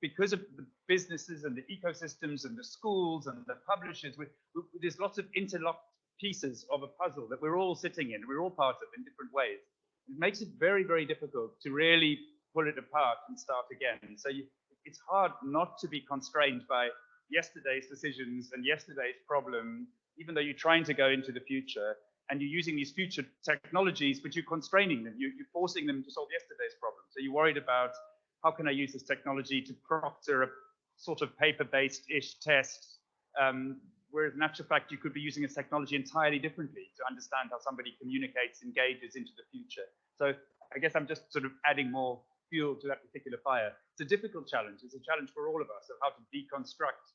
because of the businesses and the ecosystems and the schools and the publishers, there's lots of interlocked pieces of a puzzle that we're all sitting in, we're all part of in different ways. It makes it very, very difficult to really pull it apart and start again. So it's hard not to be constrained by yesterday's decisions and yesterday's problem, even though you're trying to go into the future and you're using these future technologies, but you're constraining them, you're forcing them to solve yesterday's problem. So you're worried about, how can I use this technology to proctor a sort of paper-based-ish test, whereas in actual fact, you could be using this technology entirely differently to understand how somebody communicates, engages into the future. So I guess I'm just sort of adding more fuel to that particular fire. It's a difficult challenge. It's a challenge for all of us of how to deconstruct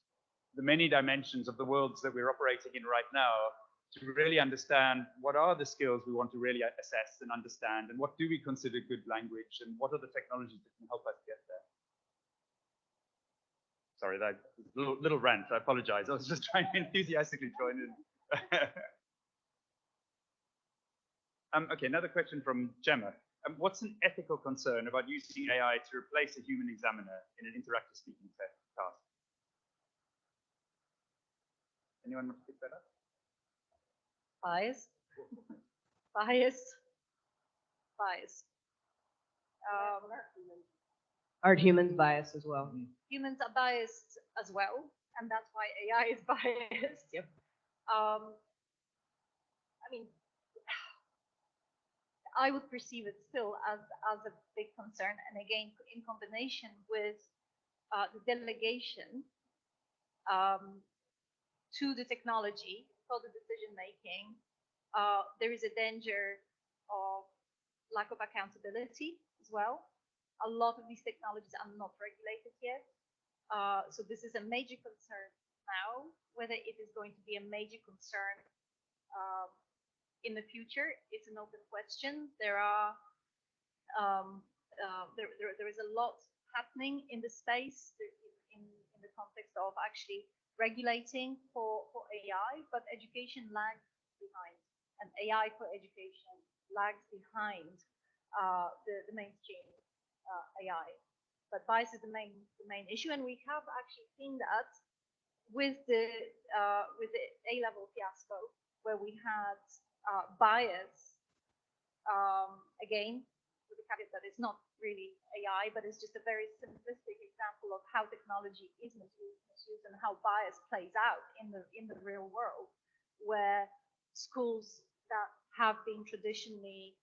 the many dimensions of the worlds that we're operating in right now to really understand what are the skills we want to really assess and understand, and what do we consider good language, and what are the technologies that can help us get there. Sorry, that little rant, I apologize. I was just trying to enthusiastically join in. Okay, another question from Gemma. What's an ethical concern about using AI to replace a human examiner in an interactive speaking task? Anyone want to pick that up? Bias. Bias. Bias. Aren't humans biased as well? Humans are biased as well, and that's why AI is biased. Yep. I mean, I would perceive it still as a big concern, and again, in combination with the delegation to the technology for the decision making, there is a danger of lack of accountability as well. A lot of these technologies are not regulated yet. So this is a major concern now. Whether it is going to be a major concern in the future, it's an open question. There are there is a lot happening in the space in the context of actually regulating for AI, but education lags behind, and AI for education lags behind the mainstream AI. But bias is the main issue, and we have actually seen that with the A-level fiasco, where we had bias, again, with the caveat that it's not really AI, but it's just a very simplistic example of how technology is misused and how bias plays out in the real world, where schools that have been traditionally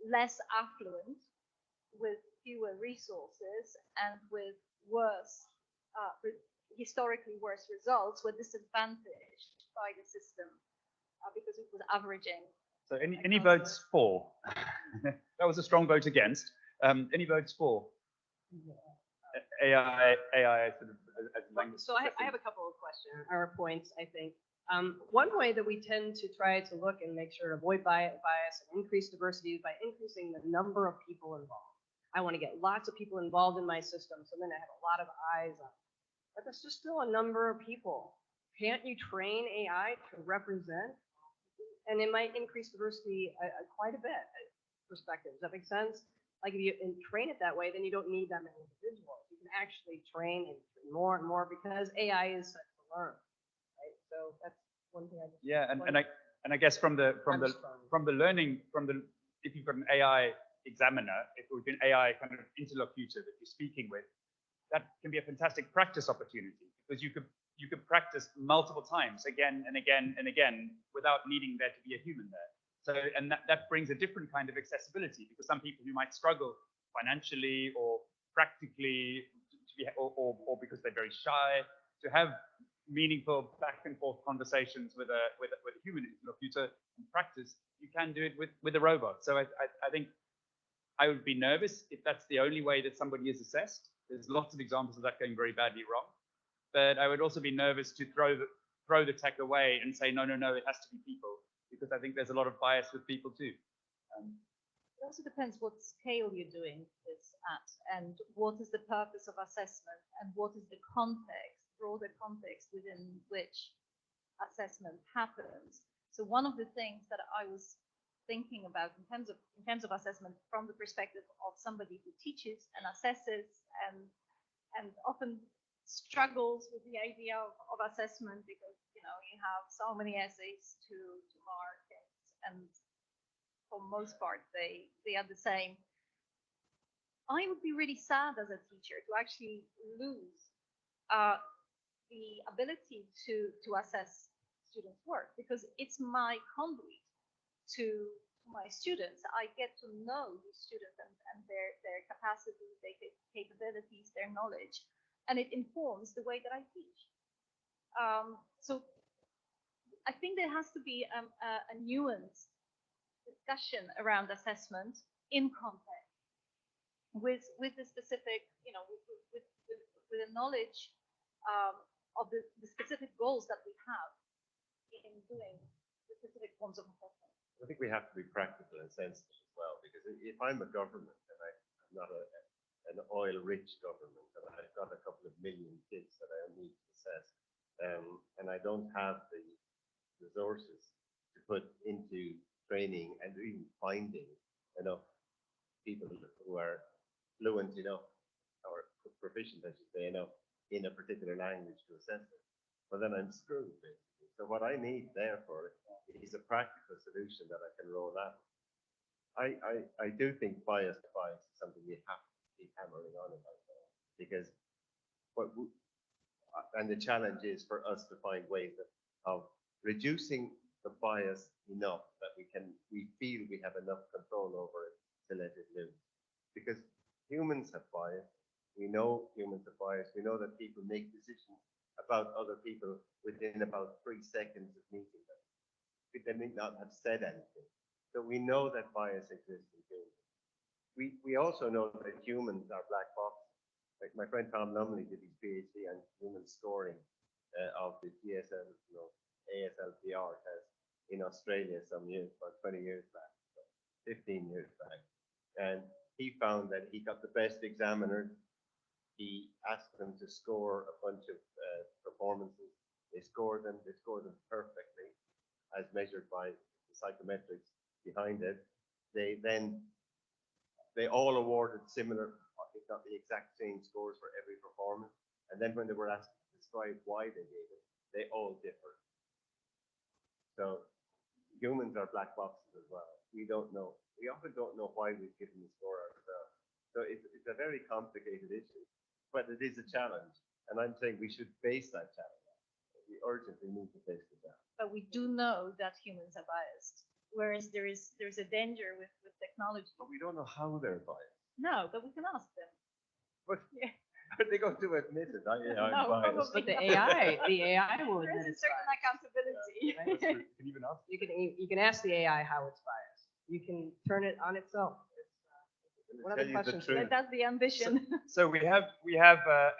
less affluent, with fewer resources and with worse, historically worse results, were disadvantaged by the system because it was averaging. So any votes for? That was a strong vote against. Any votes for? AI sort of as language. So I have a couple of questions or points, I think. One way that we tend to try to look and make sure to avoid bias and increase diversity is by increasing the number of people involved. I want to get lots of people involved in my system, so then I have a lot of eyes on it. But that's just still a number of people. Can't you train AI to represent? And it might increase diversity quite a bit. Perspective. Does that make sense? Like if you train it that way, then you don't need that many individuals. You can actually train and train more and more because AI is set to learn. Right? So that's one thing I just and I guess from the learning, if you've got an AI examiner, if we've got an AI kind of interlocutor that you're speaking with, that can be a fantastic practice opportunity, because you could practice multiple times again and again and again without needing there to be a human there. So, and that brings a different kind of accessibility, because some people who might struggle financially or practically or because they're very shy, to have meaningful back and forth conversations with a human interlocutor in practice, you can do it with a robot. So I think I would be nervous if that's the only way that somebody is assessed. There's lots of examples of that going very badly wrong. But I would also be nervous to throw the tech away and say, no, it has to be people, because I think there's a lot of bias with people too. It also depends what scale you're doing this at, and what is the purpose of assessment, and what is the context, broader context within which assessment happens. So one of the things that I was thinking about in terms of assessment from the perspective of somebody who teaches and assesses and often struggles with the idea of assessment because you have so many essays to mark and for most part they are the same. I would be really sad as a teacher to actually lose the ability to assess students' work because it's my conduit to my students. I get to know the students and their capacities, their capabilities, their knowledge, and it informs the way that I teach. So I think there has to be a nuanced discussion around assessment in context with the specific, with the knowledge of the specific goals that we have in doing the specific forms of assessment. I think we have to be practical and sensitive as well, because if I'm a government and I'm not an oil-rich government and I've got a couple of million kids that I need to assess, and I don't have the resources to put into training and even finding enough people who are fluent enough or proficient, I should say, enough in a particular language to assess it, well, then I'm screwed, basically. So what I need, therefore, is a practical solution that I can roll out. I do think bias is something we have to keep hammering on about, because and the challenge is for us to find ways of reducing the bias enough that we feel we have enough control over it to let it loose. Because humans have bias. We know humans have bias. We know that people make decisions about other people within about 3 seconds of meeting them. They may not have said anything. So we know that bias exists in humans. We also know that humans are black boxes. Like my friend Tom Lumley did his PhD on human scoring of the ASLPR test in Australia some years, about 20 years back, 15 years back. And he found that he got the best examiners. He asked them to score a bunch of performances. They scored them perfectly, as measured by the psychometrics behind it. They all awarded similar, if not the exact same scores for every performance. And then when they were asked to describe why they gave it, they all differed. So humans are black boxes as well. We don't know. We often don't know why we've given the score ourselves. So it's a very complicated issue, but it is a challenge. And I'm saying we should face that challenge. We urgently need to face the challenge. But we do know that humans are biased, whereas there's a danger with technology. But we don't know how they're biased. No, but we can ask them. But are they going to admit it? I'm No, biased. probably But the AI will There admit is a it's certain biased. accountability. You can even ask. You can ask the AI how it's biased. You can turn it on itself. What other Tell you the questions? truth. That's the ambition. So we have a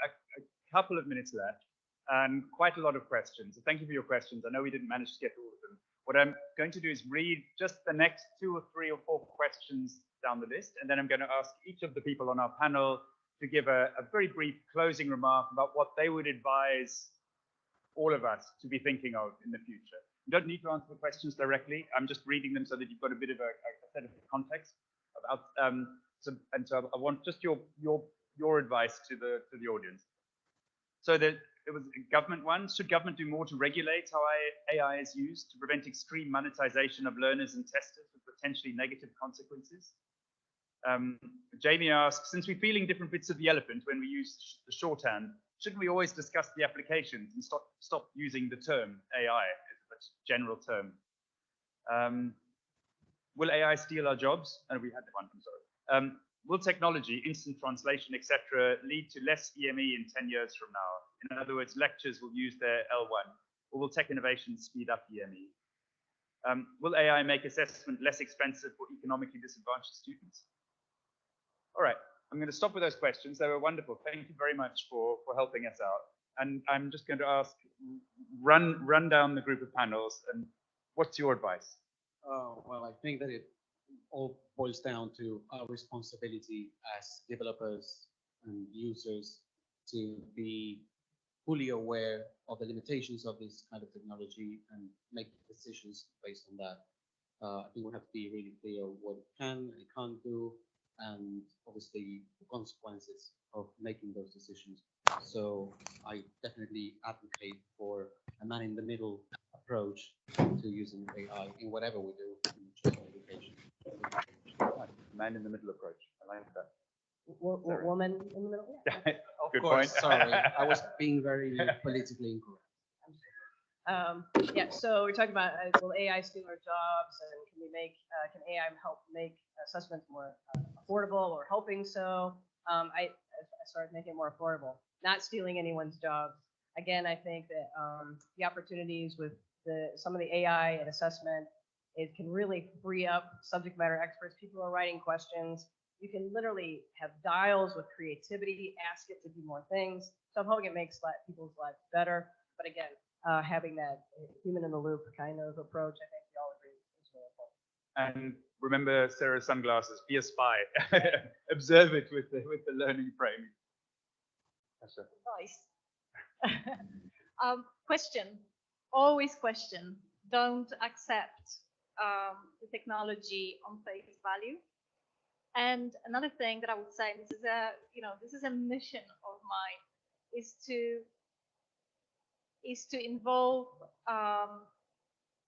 couple of minutes left and quite a lot of questions. So thank you for your questions. I know we didn't manage to get to all of them. What I'm going to do is read just the next 2 or 3 or 4 questions down the list, and then I'm going to ask each of the people on our panel to give a very brief closing remark about what they would advise all of us to be thinking of in the future. You don't need to answer the questions directly. I'm just reading them so that you've got a bit of a set of context about. So I want just your advice to the audience. So there was a government one. Should government do more to regulate how AI is used to prevent extreme monetization of learners and testers with potentially negative consequences? Jamie asks, since we're feeling different bits of the elephant when we use the shorthand, shouldn't we always discuss the applications and stop using the term AI as a general term? Will AI steal our jobs? And we had that one, I'm sorry. Will technology, instant translation, etc., lead to less EME in 10 years from now? In other words, lectures will use their L1, or will tech innovation speed up EME? Will AI make assessment less expensive for economically disadvantaged students? All right, I'm going to stop with those questions. They were wonderful. Thank you very much for helping us out. And I'm just going to ask, run down the group of panels, and what's your advice? Well, I think that it all boils down to our responsibility as developers and users to be fully aware of the limitations of this kind of technology and make decisions based on that. I think we have to be really clear what it can and it can't do, and obviously the consequences of making those decisions. So I definitely advocate for a man-in-the-middle approach to using AI in whatever we do in children education. Man-in-the-middle approach. I like that. Woman in the middle? Yeah. Of Good course, point. sorry, I was being very politically incorrect. Yeah, so we're talking about will AI steal our jobs, and can we make can AI help make assessments more affordable, or helping so? I started making it more affordable, not stealing anyone's jobs. Again, I think that the opportunities with some of the AI and assessment, it can really free up subject matter experts. People are writing questions. You can literally have dials with creativity, ask it to do more things. So I'm hoping it makes people's lives better. But again, having that human in the loop kind of approach, I think we all agree is really important. And remember Sarah's sunglasses, be a spy. Observe it with the learning frame. Nice. Question, always question. Don't accept the technology on face value. And another thing that I would say, this is a mission of mine, is to involve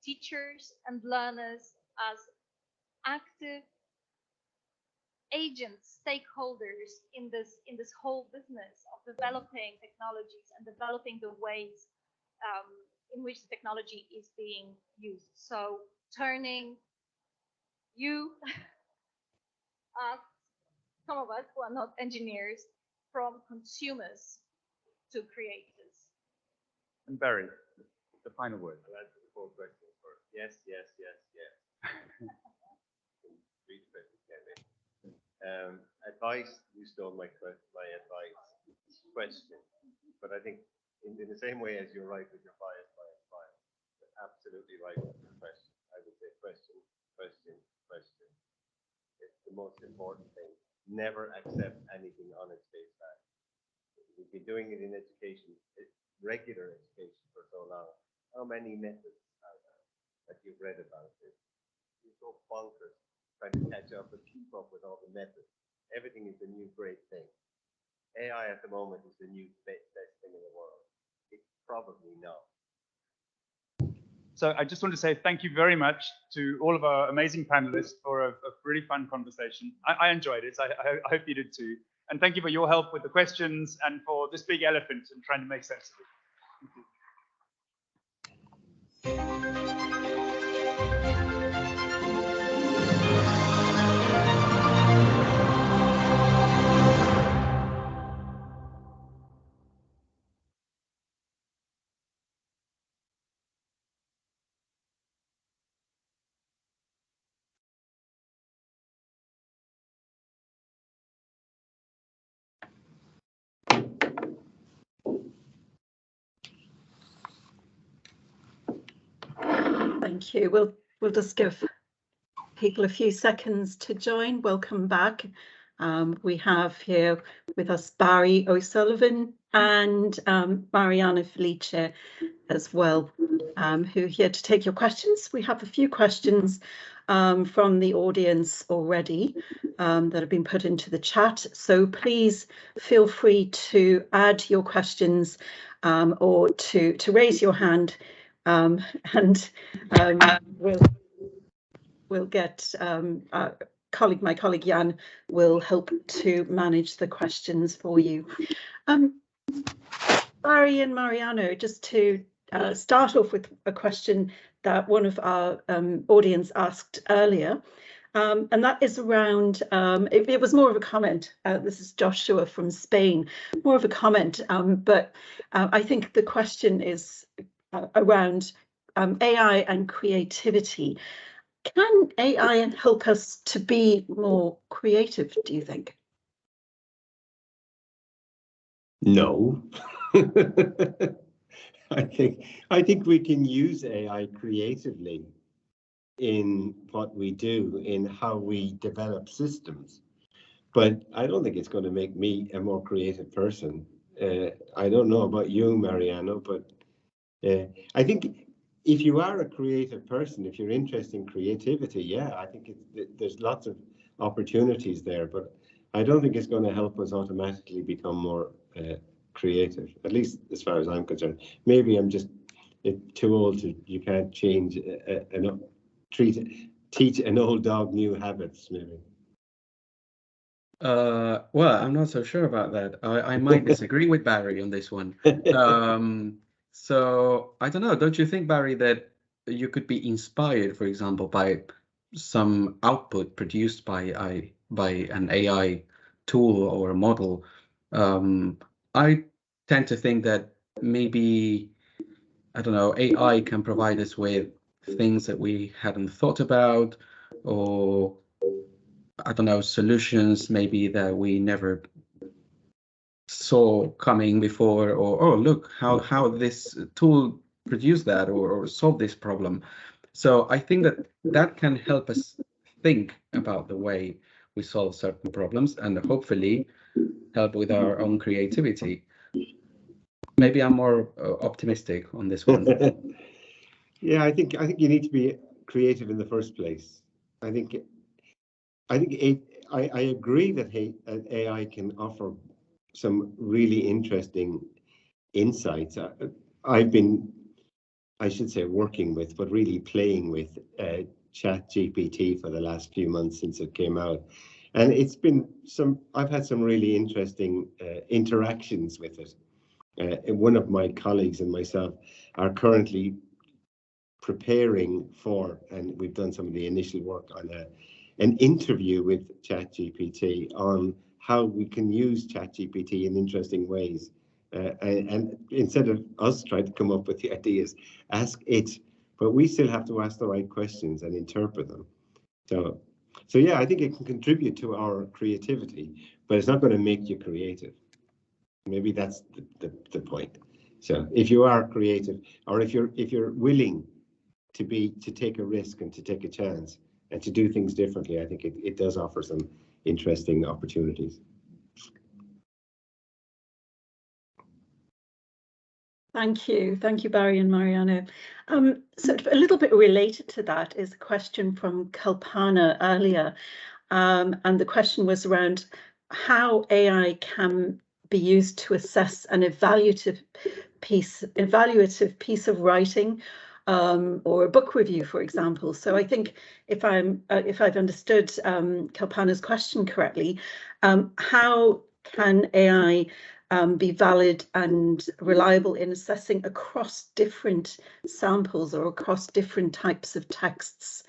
teachers and learners as active agents, stakeholders in this whole business of developing technologies and developing the ways in which the technology is being used. So turning you, some of us who are not engineers, from consumers to creators. And Barry, the final word. I'll answer the 4 questions first. Yes, yes, yes, yes. Read the question, advice, you stole my advice question. But I think in the same way as you're right with your bias, you're absolutely right with your question. I would say question, question, question. It's the most important thing. Never accept anything on its face value. We've been doing it in education, regular education, for so long. How many methods are there that you've read about this? You're so bonkers trying to catch up and keep up with all the methods. Everything is the new great thing. AI at the moment is the new best thing in the world. It's probably not. So I just want to say thank you very much to all of our amazing panelists for a really fun conversation. I enjoyed it. I hope you did too. And thank you for your help with the questions and for this big elephant and trying to make sense of it. Thank you. We'll just give people a few seconds to join. Welcome back. We have here with us Barry O'Sullivan and Mariana Felice as well, who are here to take your questions. We have a few questions from the audience already that have been put into the chat. So please feel free to add your questions or to raise your hand, and we'll get my colleague Jan will help to manage the questions for you. Barry and Mariano, just to start off with a question that one of our audience asked earlier, and that is around, it was more of a comment. This is Joshua from Spain, more of a comment, but I think the question is around AI and creativity. Can AI help us to be more creative, do you think? No. I think we can use AI creatively in what we do, in how we develop systems. But I don't think it's going to make me a more creative person. I don't know about you, Mariano, but I think if you are a creative person, if you're interested in creativity, yeah, I think there's lots of opportunities there, but I don't think it's going to help us automatically become more creative, at least as far as I'm concerned. Maybe I'm just too old to, you can't change, teach an old dog new habits, maybe. Well, I'm not so sure about that. I might disagree with Barry on this one. So I don't know. Don't you think, Barry, that you could be inspired, for example, by some output produced by an AI tool or a model? I tend to think that maybe, I don't know, AI can provide us with things that we hadn't thought about, or I don't know, solutions maybe that we never saw coming before, or oh, look how this tool produced that or solved this problem. So I think that can help us think about the way we solve certain problems and hopefully help with our own creativity. Maybe I'm more optimistic on this one. Yeah, I think you need to be creative in the first place. I agree that AI can offer some really interesting insights. I've been, I should say, working with, but really playing with ChatGPT for the last few months since it came out, and it's been I've had some really interesting interactions with it. One of my colleagues and myself are currently preparing for, and we've done some of the initial work on an interview with ChatGPT on how we can use ChatGPT in interesting ways. And instead of us trying to come up with the ideas, ask it, but we still have to ask the right questions and interpret them. So yeah, I think it can contribute to our creativity, but it's not going to make you creative. Maybe that's the point. So if you are creative, or if you're willing to take a risk and to take a chance and to do things differently, I think it does offer some interesting opportunities. Thank you, Barry and Mariano. So a little bit related to that is a question from Kalpana earlier, and the question was around how AI can be used to assess an evaluative piece of writing, or a book review, for example. So I think if I've understood Kalpana's question correctly, how can AI be valid and reliable in assessing across different samples or across different types of texts?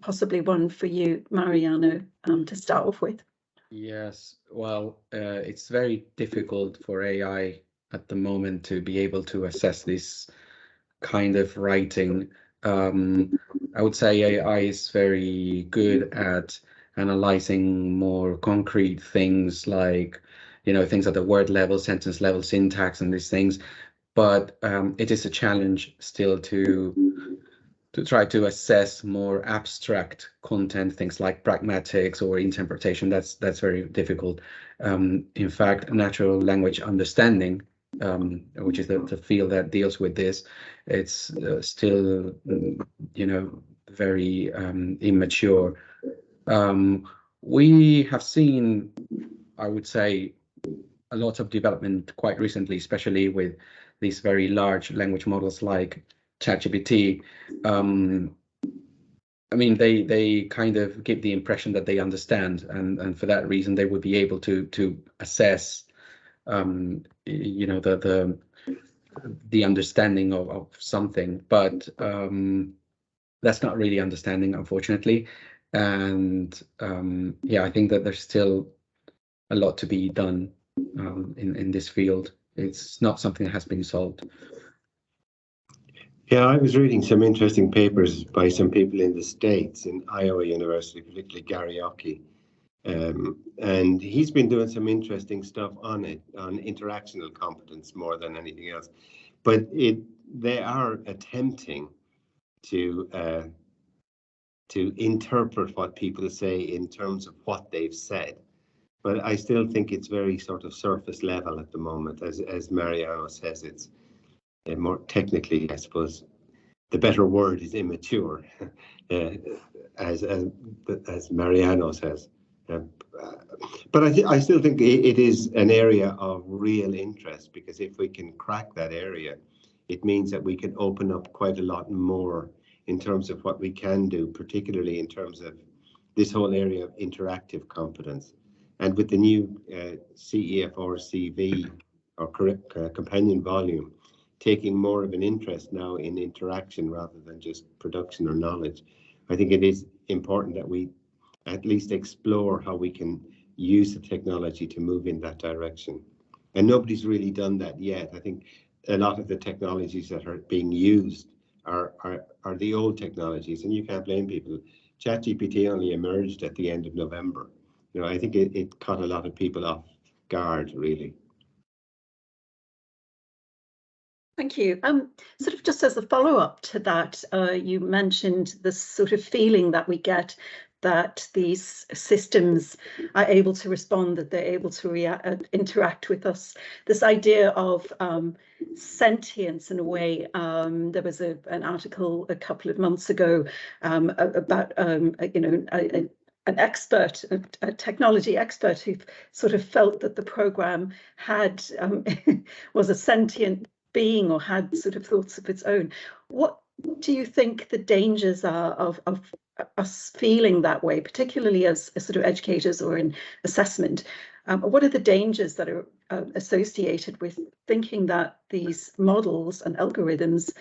Possibly one for you, Mariano, to start off with. Yes, well, it's very difficult for AI at the moment to be able to assess this kind of writing. I would say AI is very good at analyzing more concrete things like, things at the word level, sentence level, syntax, and these things. But it is a challenge still to try to assess more abstract content, things like pragmatics or interpretation. That's very difficult. In fact, natural language understanding, which is the field that deals with this, it's still, very immature. We have seen, I would say, a lot of development quite recently, especially with these very large language models like ChatGPT. I mean, they kind of give the impression that they understand, and for that reason, they would be able to assess, the understanding of something, but that's not really understanding, unfortunately. And yeah, I think that there's still a lot to be done in this field. It's not something that has been solved. Yeah, I was reading some interesting papers by some people in the States, in Iowa University, particularly Gary Ockey. And he's been doing some interesting stuff on interactional competence more than anything else. But they are attempting to interpret what people say in terms of what they've said. but I still think it's very sort of surface level at the moment. As Mariano says, it's more technically, I suppose, the better word is immature, as Mariano says. But I still think it is an area of real interest, because if we can crack that area, it means that we can open up quite a lot more in terms of what we can do, particularly in terms of this whole area of interactive competence. And with the new CEFR CV, or companion volume, taking more of an interest now in interaction rather than just production or knowledge, I think it is important that we at least explore how we can use the technology to move in that direction. And nobody's really done that yet. I think a lot of the technologies that are being used are the old technologies, and you can't blame people. ChatGPT only emerged at the end of November. You know, I think it caught a lot of people off guard, really. Thank you. Sort of just as a follow-up to that, you mentioned the sort of feeling that we get that these systems are able to respond, that they're able to interact with us. This idea of sentience, in a way. There was an article a couple of months ago about an expert, a technology expert, who sort of felt that the program had was a sentient being, or had sort of thoughts of its own. What do you think the dangers are of us feeling that way, particularly as sort of educators or in assessment? What are the dangers that are associated with thinking that these models and algorithms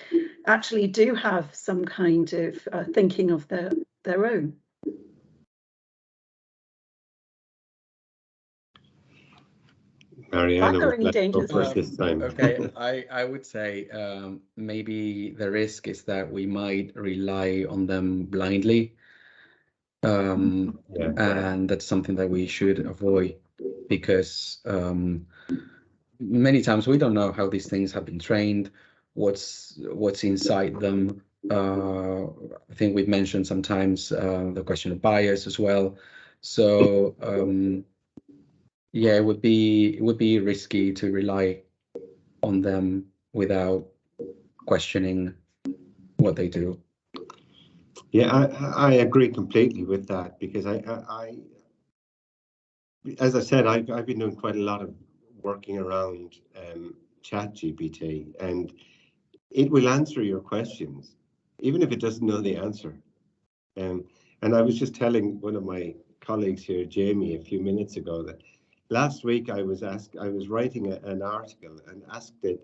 actually do have some kind of thinking of their own? Mariano would like to go dangers. first this time. Okay, I would say maybe the risk is that we might rely on them blindly. And that's something that we should avoid, because many times we don't know how these things have been trained, what's inside them. I think we've mentioned sometimes the question of bias as well. So yeah, it would be risky to rely on them without questioning what they do. Yeah, I agree completely with that, because I as I said, I've been doing quite a lot of working around ChatGPT, and it will answer your questions, even if it doesn't know the answer. And I was just telling one of my colleagues here, Jamie, a few minutes ago, that last week I was writing an article and asked it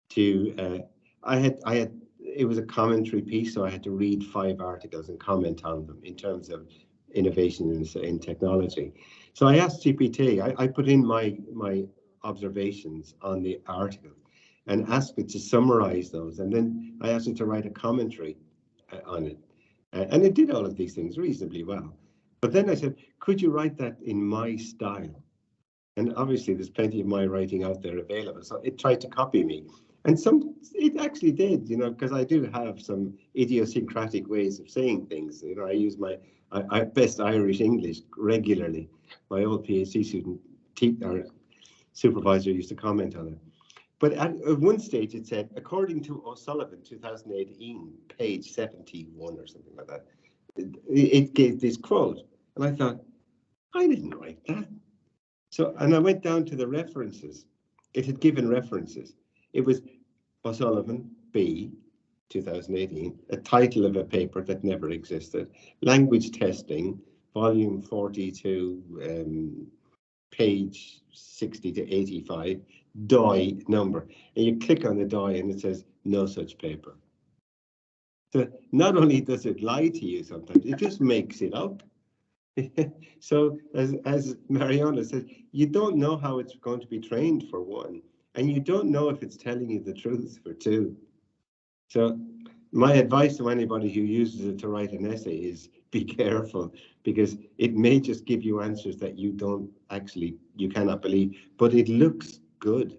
to. It was a commentary piece, so I had to read 5 articles and comment on them in terms of innovation in technology. So I asked GPT, I put in my observations on the article and asked it to summarize those, and then I asked it to write a commentary on it. And it did all of these things reasonably well. But then I said, could you write that in my style? And obviously there's plenty of my writing out there available. So it tried to copy me. And it actually did, because I do have some idiosyncratic ways of saying things. I use my best Irish English regularly. My old PhD student, or supervisor, used to comment on it. But at one stage it said, according to O'Sullivan, 2018, page 71 or something like that, it gave this quote. And I thought, I didn't write that. So, and I went down to the references. It had given references. It was O'Sullivan, B, 2018, a title of a paper that never existed, language testing, volume 42, page 60 to 85, DOI number. And you click on the DOI and it says, no such paper. So not only does it lie to you sometimes, it just makes it up. So as Mariana said, you don't know how it's going to be trained, for one, and you don't know if it's telling you the truth, for two. So my advice to anybody who uses it to write an essay is be careful, because it may just give you answers that you cannot believe, but it looks good.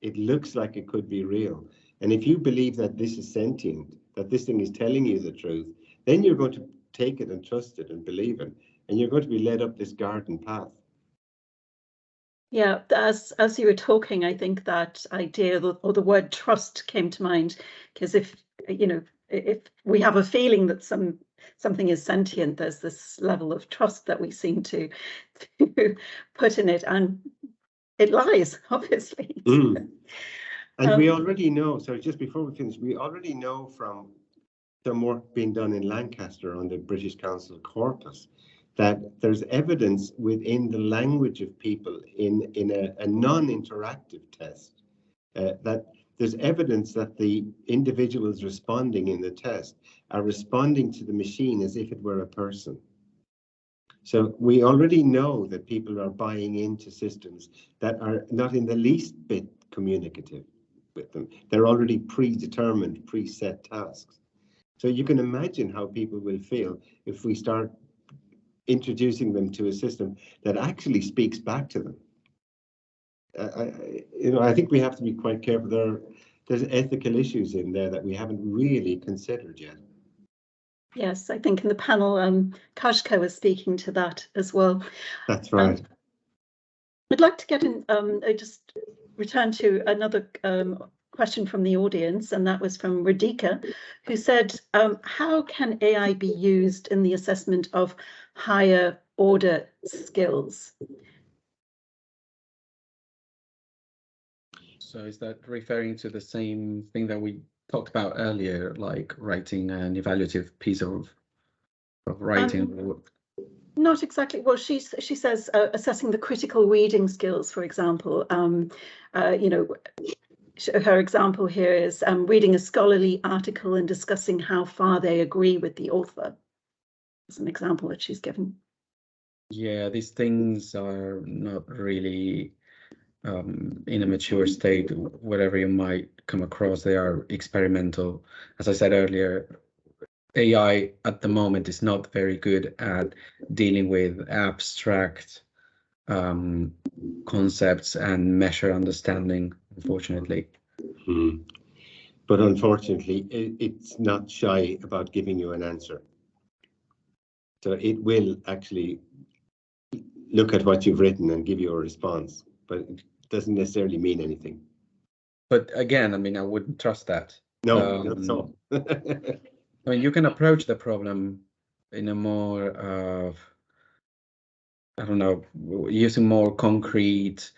It looks like it could be real. And if you believe that this is sentient, that this thing is telling you the truth, then you're going to take it and trust it and believe it. And you're going to be led up this garden path. Yeah, as you were talking, I think that idea or the word trust came to mind, because if we have a feeling that something is sentient, there's this level of trust that we seem to put in it, and it lies, obviously. And we already know, so just before we finish, we already know from some work being done in Lancaster on the British Council corpus that there's evidence within the language of people in a non-interactive test, that there's evidence that the individuals responding in the test are responding to the machine as if it were a person. So we already know that people are buying into systems that are not in the least bit communicative with them. They're already predetermined, preset tasks. So you can imagine how people will feel if we start introducing them to a system that actually speaks back to them. I think we have to be quite careful. There's ethical issues in there that we haven't really considered yet. Yes, I think in the panel, Kajka was speaking to that as well. That's right. I'd like to get in, just return to another question from the audience, and that was from Radhika, who said, how can AI be used in the assessment of higher order skills? So is that referring to the same thing that we talked about earlier, like writing an evaluative piece of writing? Not exactly. Well, she says assessing the critical reading skills, for example. Her example here is reading a scholarly article and discussing how far they agree with the author. That's an example that she's given. Yeah, these things are not really in a mature state. Whatever you might come across, they are experimental. As I said earlier, AI at the moment is not very good at dealing with abstract concepts and measure understanding, unfortunately. But unfortunately, it's not shy about giving you an answer. So it will actually look at what you've written and give you a response, but it doesn't necessarily mean anything. But again, I mean, I wouldn't trust that. No, not at all. I mean, you can approach the problem in a more I don't know, using more concrete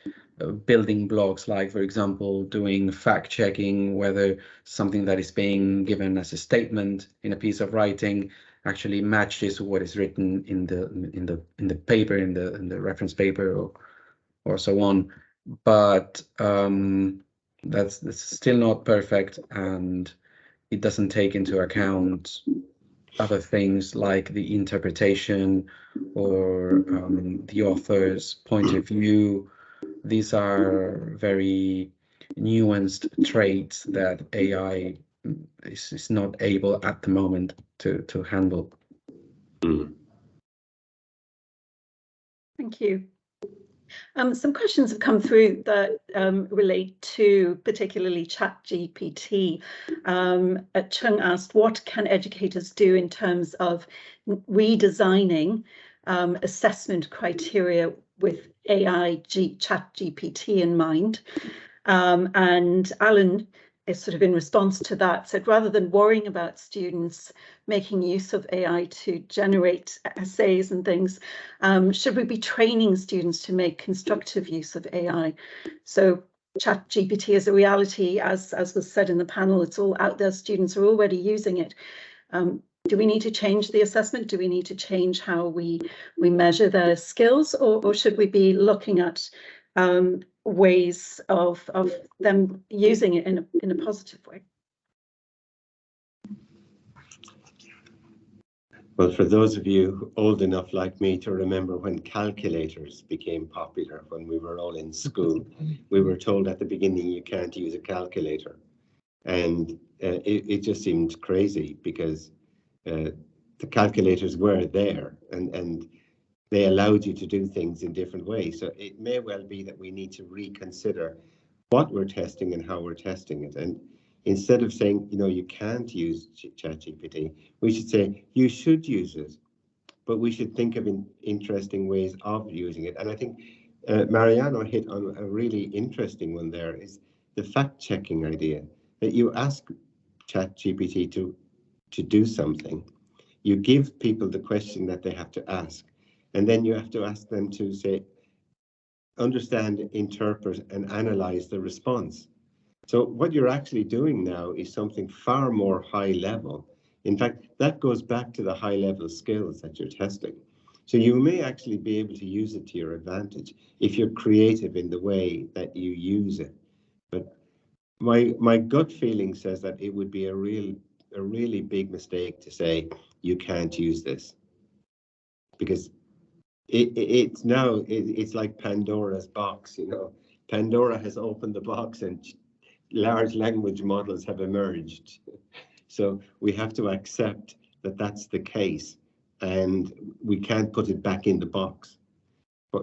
building blocks, like, for example, doing fact checking whether something that is being given as a statement in a piece of writing actually matches what is written in the paper, in the reference paper, or so on. But that's still not perfect, and it doesn't take into account other things like the interpretation or the author's point of view. These are very nuanced traits that AI is not able at the moment to handle. Thank you. Some questions have come through that relate to particularly ChatGPT. Chung asked, what can educators do in terms of redesigning assessment criteria with AI ChatGPT in mind? And Alan is sort of in response to that said, rather than worrying about students making use of AI to generate essays and things, should we be training students to make constructive use of AI? So ChatGPT is a reality, as was said in the panel, it's all out there, students are already using it. Do we need to change the assessment? Do we need to change how we measure their skills, or should we be looking at ways of them using it in a positive way? Well, for those of you old enough like me to remember when calculators became popular, when we were all in school, we were told at the beginning you can't use a calculator. And it just seemed crazy because the calculators were there and they allowed you to do things in different ways. So it may well be that we need to reconsider what we're testing and how we're testing it. And instead of saying, you can't use ChatGPT, we should say you should use it, but we should think of interesting ways of using it. And I think Mariano hit on a really interesting one there, is the fact-checking idea, that you ask ChatGPT to do something. You give people the question that they have to ask, and then you have to ask them to say, understand, interpret, and analyze the response. So what you're actually doing now is something far more high level. In fact, that goes back to the high level skills that you're testing. So you may actually be able to use it to your advantage if you're creative in the way that you use it. But my gut feeling says that it would be a really big mistake to say you can't use this, because it's like Pandora's box. Pandora has opened the box and large language models have emerged. So we have to accept that that's the case, and we can't put it back in the box.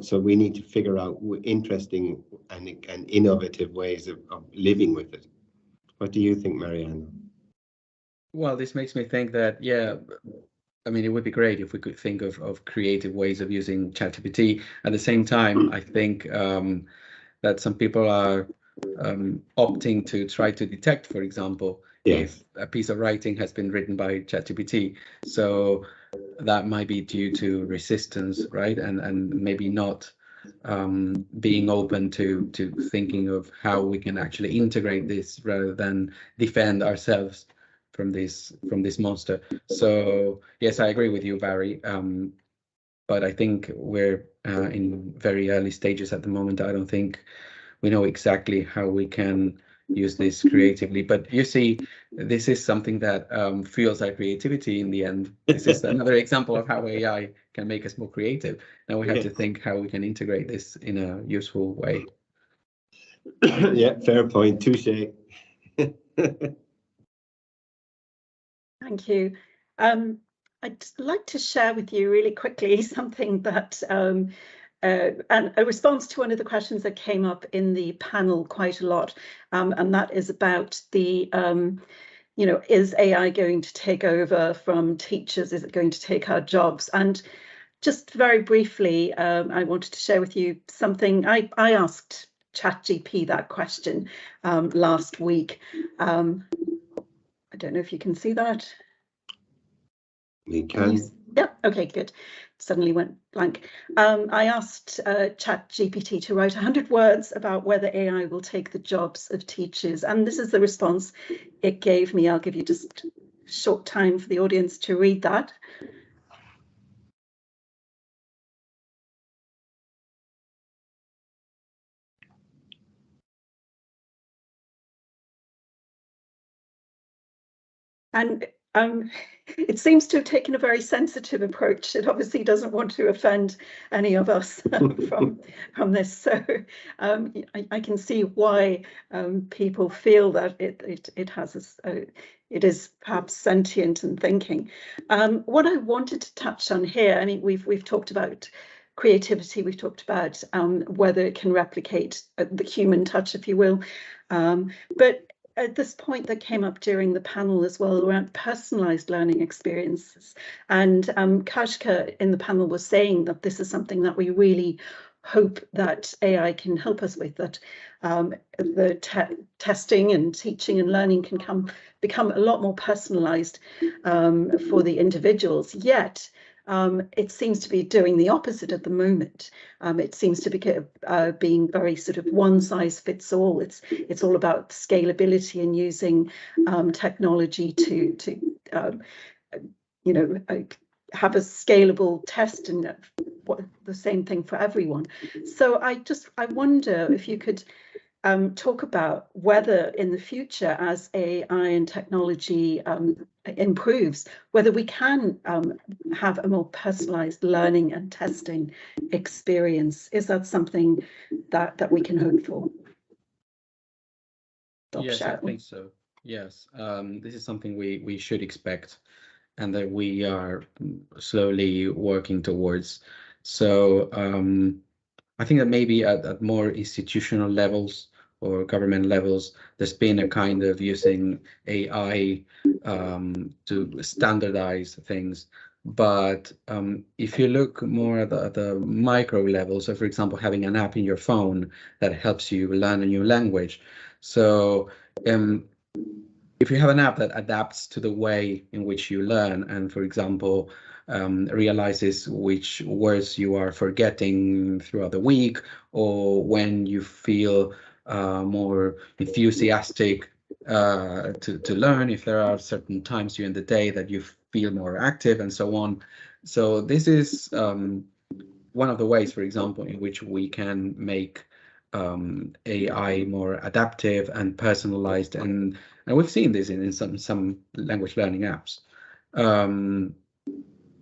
So we need to figure out interesting and innovative ways of living with it. What do you think, Marianne? Well, this makes me think that, yeah, I mean, it would be great if we could think of creative ways of using ChatGPT. At the same time, I think that some people are opting to try to detect, for example, if a piece of writing has been written by ChatGPT. So that might be due to resistance, right? And maybe not being open to thinking of how we can actually integrate this rather than defend ourselves from this monster. So yes, I agree with you, Barry. But I think we're in very early stages at the moment. I don't think we know exactly how we can use this creatively. But you see, this is something that fuels our creativity in the end. This is another example of how AI can make us more creative. Now we have to think how we can integrate this in a useful way. Yeah, fair point. Touche. Thank you. I'd like to share with you really quickly something that, and a response to one of the questions that came up in the panel quite a lot, and that is about the, is AI going to take over from teachers? Is it going to take our jobs? And just very briefly, I wanted to share with you something. I asked ChatGPT that question last week. I don't know if you can see that. We can. Yeah, okay, good. Suddenly went blank. I asked ChatGPT to write 100 words about whether AI will take the jobs of teachers. And this is the response it gave me. I'll give you just a short time for the audience to read that. And it seems to have taken a very sensitive approach. It obviously doesn't want to offend any of us from this. So I can see why people feel that it is perhaps sentient and thinking. What I wanted to touch on here, I mean, we've talked about creativity, we've talked about whether it can replicate the human touch, if you will, but at this point that came up during the panel as well around personalized learning experiences, and Kashka in the panel was saying that this is something that we really hope that AI can help us with, that the testing and teaching and learning can become a lot more personalized for the individuals. Yet it seems to be doing the opposite at the moment. It seems to be being very sort of one size fits all. It's all about scalability and using technology to have a scalable test and the same thing for everyone. So I wonder if you could talk about whether in the future, as AI and technology improves, whether we can have a more personalized learning and testing experience. Is that something that we can hope for? Yes, I think so. Yes, this is something we should expect and that we are slowly working towards. So I think that maybe at more institutional levels or government levels, there's been a kind of using AI to standardize things. But if you look more at the micro level, so for example, having an app in your phone that helps you learn a new language. So if you have an app that adapts to the way in which you learn, and for example, realizes which words you are forgetting throughout the week, or when you feel more enthusiastic to learn, if there are certain times during the day that you feel more active and so on. So this is one of the ways, for example, in which we can make AI more adaptive and personalized, and we've seen this in some language learning apps.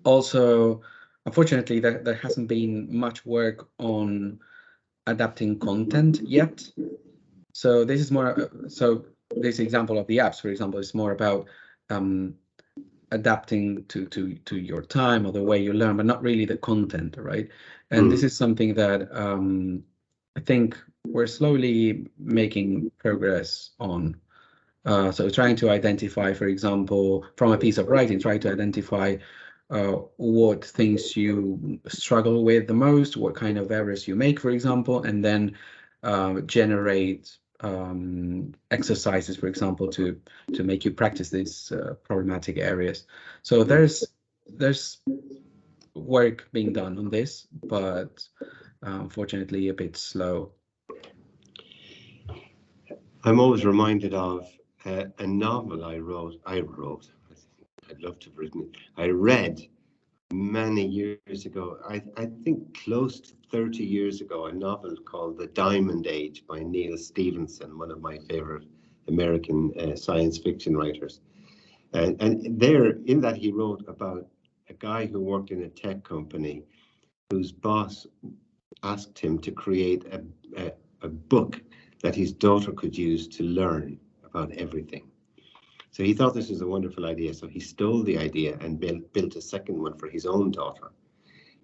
Also, unfortunately, there hasn't been much work on adapting content yet. So this is more, so this example of the apps, for example, is more about adapting to your time or the way you learn, but not really the content, right? And this is something that I think we're slowly making progress on. So trying to identify, for example, from a piece of writing, try to identify what things you struggle with the most, what kind of errors you make, for example, and then generate exercises, for example, to make you practice these problematic areas. So there's work being done on this, but unfortunately a bit slow. I'm always reminded of a novel I wrote. I'd love to have written it. I read many years ago, I think close to 30 years ago, a novel called The Diamond Age by Neil Stephenson, one of my favorite American science fiction writers. And there, in that, he wrote about a guy who worked in a tech company whose boss asked him to create a book that his daughter could use to learn about everything. So he thought this was a wonderful idea. So he stole the idea and built a second one for his own daughter.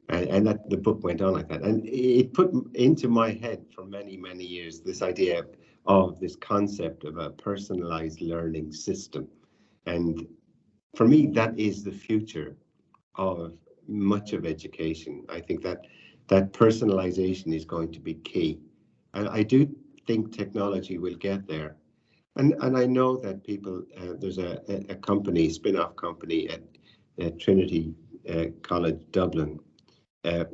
And that the book went on like that. And it put into my head for many, many years this idea of this concept of a personalized learning system. And for me, that is the future of much of education. I think that personalization is going to be key. And I do think technology will get there. And I know that people, there's a company, spin-off company at Trinity College Dublin,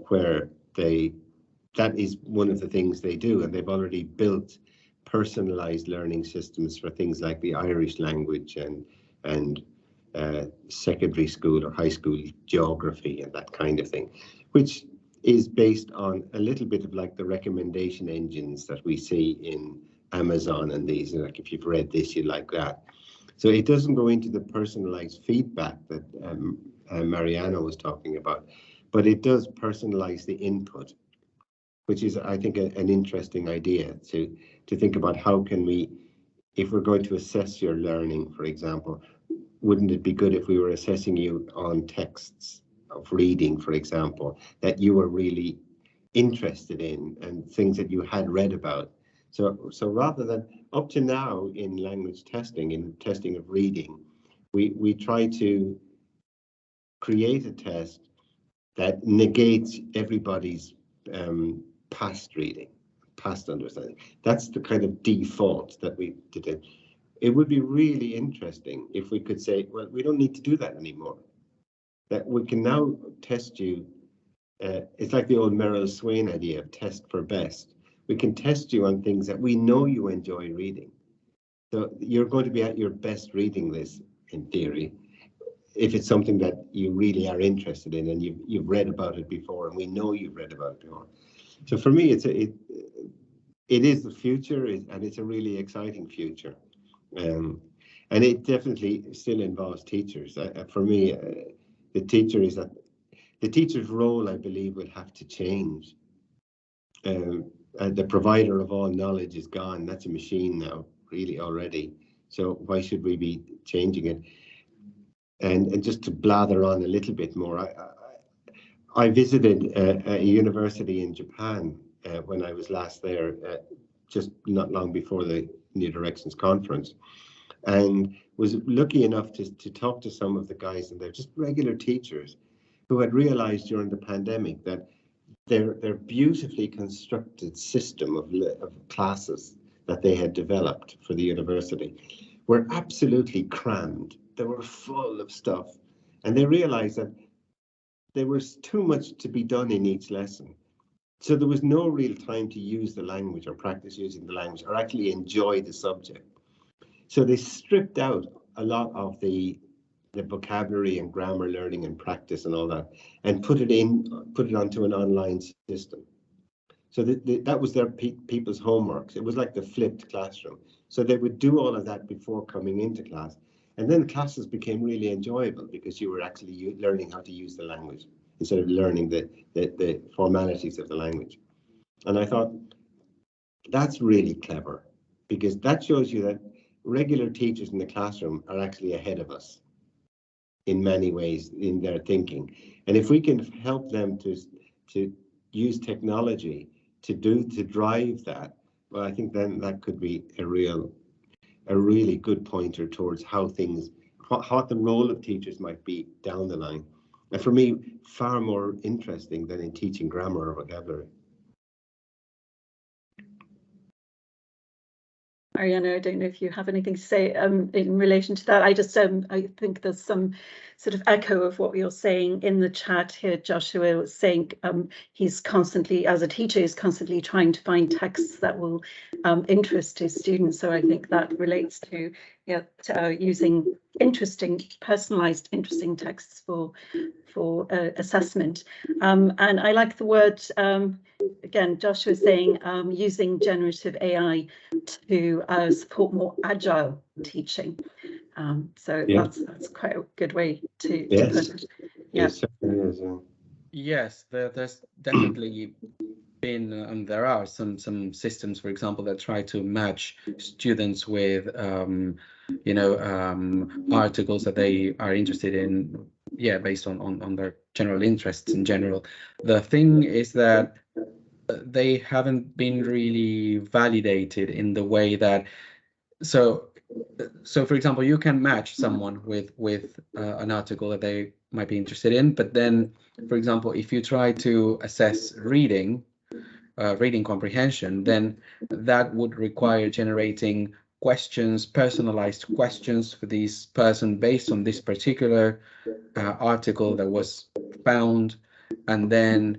where that is one of the things they do, and they've already built personalized learning systems for things like the Irish language and secondary school or high school geography and that kind of thing, which is based on a little bit of like the recommendation engines that we see in Amazon and these, like if you've read this, you like that. So it doesn't go into the personalized feedback that Mariana was talking about, but it does personalize the input, which is, I think, an interesting idea to think about how can we, if we're going to assess your learning, for example, wouldn't it be good if we were assessing you on texts of reading, for example, that you were really interested in and things that you had read about. So rather than up to now in language testing, in testing of reading, we try to create a test that negates everybody's past reading, past understanding. That's the kind of default that we did. It would be really interesting if we could say, well, we don't need to do that anymore. That we can now test you. It's like the old Merrill Swain idea of test for best. We can test you on things that we know you enjoy reading. So you're going to be at your best reading this, in theory, if it's something that you really are interested in and you've read about it before, and we know you've read about it before. So for me, it is the future, and it's a really exciting future. And it definitely still involves teachers. For me, the teacher's role, I believe, will have to change. The provider of all knowledge is gone. That's a machine now, really, already. So why should we be changing it? And just to blather on a little bit more, I visited a university in Japan when I was last there, just not long before the New Directions conference, and was lucky enough to talk to some of the guys, and they're just regular teachers, who had realized during the pandemic that their beautifully constructed system of classes that they had developed for the university were absolutely crammed. They were full of stuff. And they realized that there was too much to be done in each lesson. So there was no real time to use the language or practice using the language or actually enjoy the subject. So they stripped out a lot of the vocabulary and grammar learning and practice and all that, and put it onto an online system. So that was their people's homework. It was like the flipped classroom. So they would do all of that before coming into class. And then classes became really enjoyable because you were actually learning how to use the language instead of learning the formalities of the language. And I thought, that's really clever, because that shows you that regular teachers in the classroom are actually ahead of us in many ways in their thinking. And if we can help them to use technology to drive that, well, I think then that could be a really good pointer towards how things, what the role of teachers might be down the line. And for me, far more interesting than in teaching grammar or vocabulary. Mariana, I don't know if you have anything to say in relation to that. I just I think there's some sort of echo of what you're saying in the chat here. Joshua was saying he's constantly, as a teacher, is constantly trying to find texts that will interest his students. So I think that relates to using personalized, interesting texts for assessment. And I like the word, again, Joshua saying using generative AI to support more agile teaching. So that's quite a good way to put it. Yeah. It certainly is, yeah. Yes, there's definitely been, and there are some systems, for example, that try to match students with, articles that they are interested in, based on their general interests in general. The thing is that they haven't been really validated in the way that, so for example, you can match someone with an article that they might be interested in, but then, for example, if you try to assess reading comprehension, then that would require generating questions, personalized questions for this person based on this particular article that was found, and then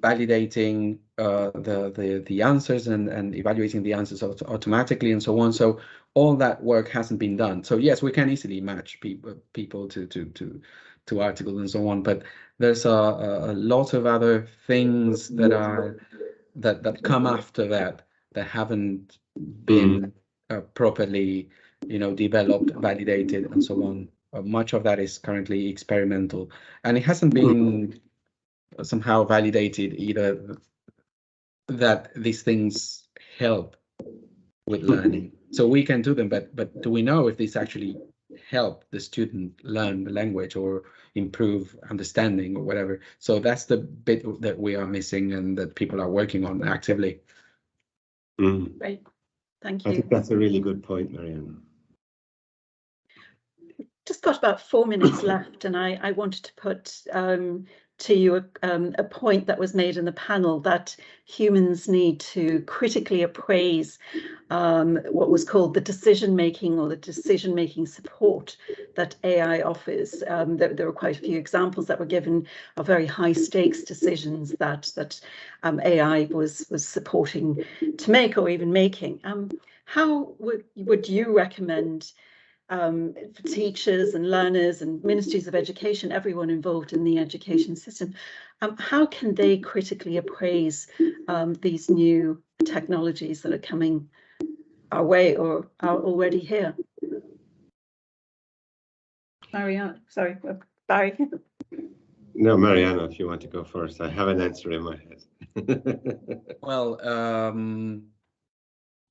validating the answers and evaluating the answers automatically and so on. So all that work hasn't been done. So yes, we can easily match people to articles and so on, but there's a lot of other things that come after that haven't been properly, developed, validated, and so on. Much of that is currently experimental, and it hasn't been somehow validated either that these things help with learning. So we can do them, but do we know if these actually help the student learn the language or improve understanding or whatever? So that's the bit that we are missing and that people are working on actively. Great, thank you. I think that's a really good point, Marianne. Just got about 4 minutes left, and I wanted to put to you a point that was made in the panel, that humans need to critically appraise what was called the decision-making or the decision-making support that AI offers. There were quite a few examples that were given of very high-stakes decisions that AI was supporting to make or even making. How would you recommend for teachers and learners and ministries of education, everyone involved in the education system, how can they critically appraise these new technologies that are coming our way or are already here? Mariana, sorry, Barry. No, Mariana, if you want to go first, I have an answer in my head. Well,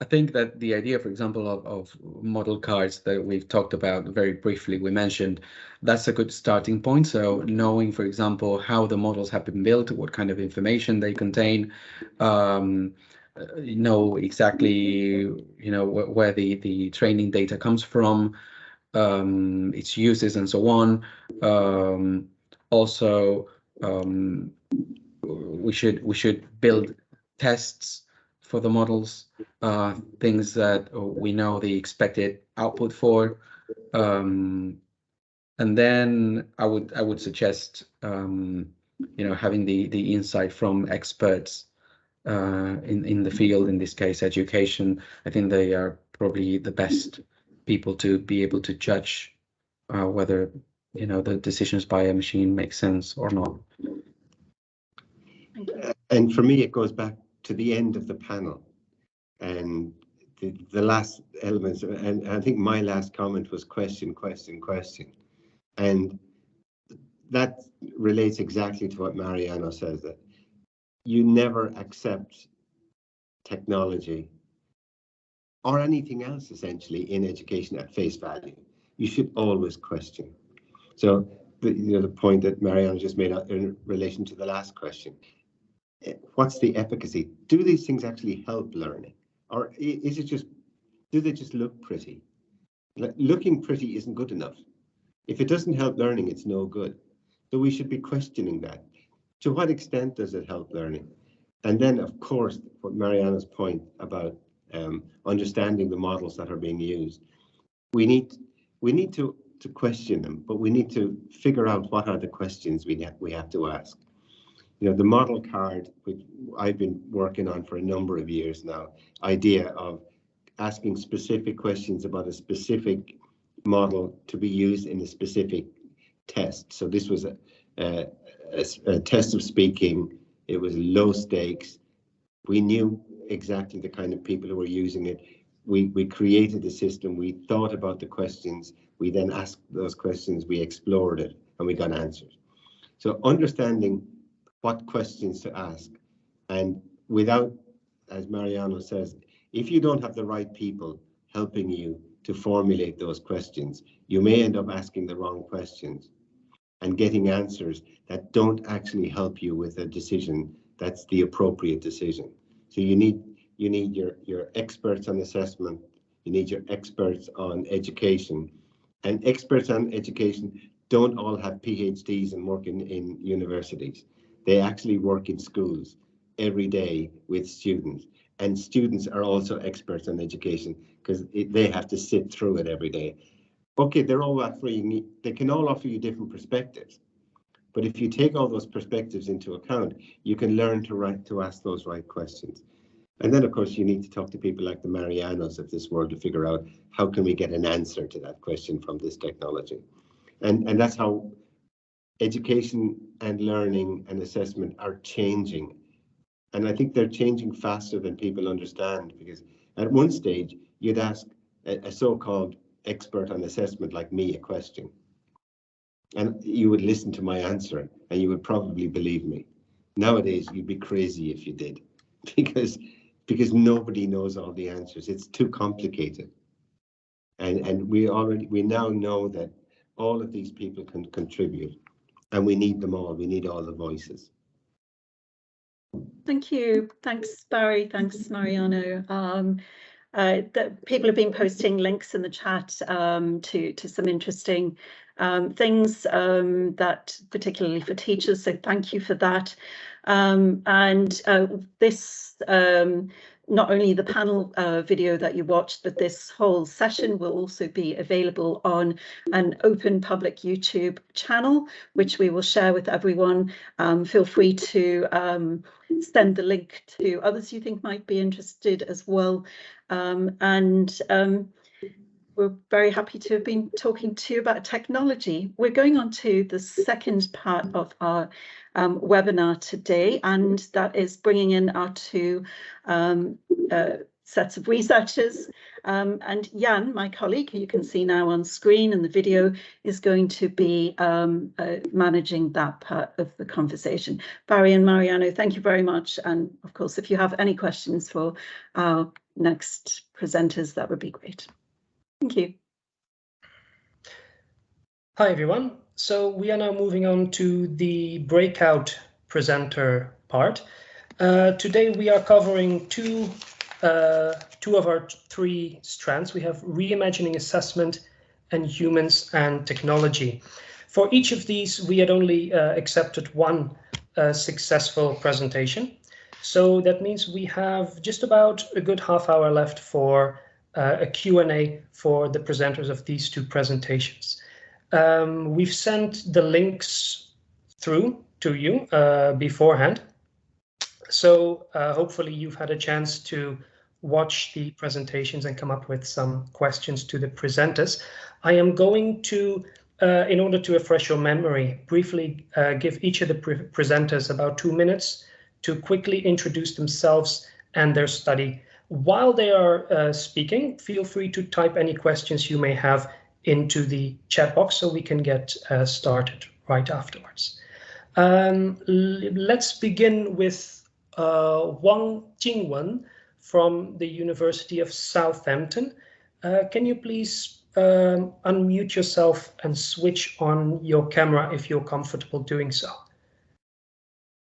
I think that the idea, for example, of model cards that we've talked about very briefly, we mentioned, that's a good starting point. So knowing, for example, how the models have been built, what kind of information they contain, know exactly, where the training data comes from, its uses and so on. also we should build tests for the models, things that we know the expected output for, and then I would suggest having the insight from experts in the field, in this case education. I think they are probably the best people to be able to judge whether the decisions by a machine make sense or not. And for me, it goes back to the end of the panel and the last elements. And I think my last comment was question, question, question. And that relates exactly to what Mariano says, that you never accept technology or anything else essentially in education at face value. You should always question. So the point that Mariano just made in relation to the last question, what's the efficacy? Do these things actually help learning, or is it just, do they just look pretty? Looking pretty isn't good enough. If it doesn't help learning, it's no good. So we should be questioning that. To what extent does it help learning? And then, of course, what Mariano's point about understanding the models that are being used, we need to question them, but we need to figure out what are the questions we have to ask. The model card, which I've been working on for a number of years now, idea of asking specific questions about a specific model to be used in a specific test. So this was a test of speaking. It was low stakes. We knew exactly the kind of people who were using it. We created the system. We thought about the questions. We then asked those questions. We explored it, and we got answers. So understanding what questions to ask, and without, as Mariano says, if you don't have the right people helping you to formulate those questions, you may end up asking the wrong questions and getting answers that don't actually help you with a decision that's the appropriate decision. So you need your experts on assessment, you need your experts on education, and experts on education don't all have PhDs and work in universities. They actually work in schools every day with students, and students are also experts on education because they have to sit through it every day. Okay, they're all offering, they can all offer you different perspectives, but if you take all those perspectives into account, you can learn to ask those right questions. And then, of course, you need to talk to people like the Marianos of this world to figure out how can we get an answer to that question from this technology. And that's how education and learning and assessment are changing. And I think they're changing faster than people understand, because at one stage, you'd ask a so-called expert on assessment like me a question, and you would listen to my answer and you would probably believe me. Nowadays, you'd be crazy if you did, because nobody knows all the answers. It's too complicated. And we now know that all of these people can contribute, and we need them all. We need all the voices. Thank you. Thanks, Barry. Thanks, Mariano. People have been posting links in the chat to some interesting things that particularly for teachers. So thank you for that. This not only the panel video that you watched, but this whole session will also be available on an open public YouTube channel, which we will share with everyone. Feel free to send the link to others you think might be interested as well. We're very happy to have been talking to you about technology. We're going on to the second part of our webinar today, and that is bringing in our two sets of researchers. And Jan, my colleague, who you can see now on screen in the video, is going to be managing that part of the conversation. Barry and Mariano, thank you very much. And of course, if you have any questions for our next presenters, that would be great. Thank you. Hi, everyone. So we are now moving on to the breakout presenter part. Today we are covering two of our three strands. We have reimagining assessment and humans and technology. For each of these, we had only accepted one successful presentation. So that means we have just about a good half hour left for a Q&A for the presenters of these two presentations. We've sent the links through to you beforehand. So hopefully you've had a chance to watch the presentations and come up with some questions to the presenters. I am going to, in order to refresh your memory, briefly give each of the presenters about 2 minutes to quickly introduce themselves and their study. While they are speaking, feel free to type any questions you may have into the chat box so we can get started right afterwards. Let's begin with Wang Jingwen from the University of Southampton. Can you please unmute yourself and switch on your camera if you're comfortable doing so?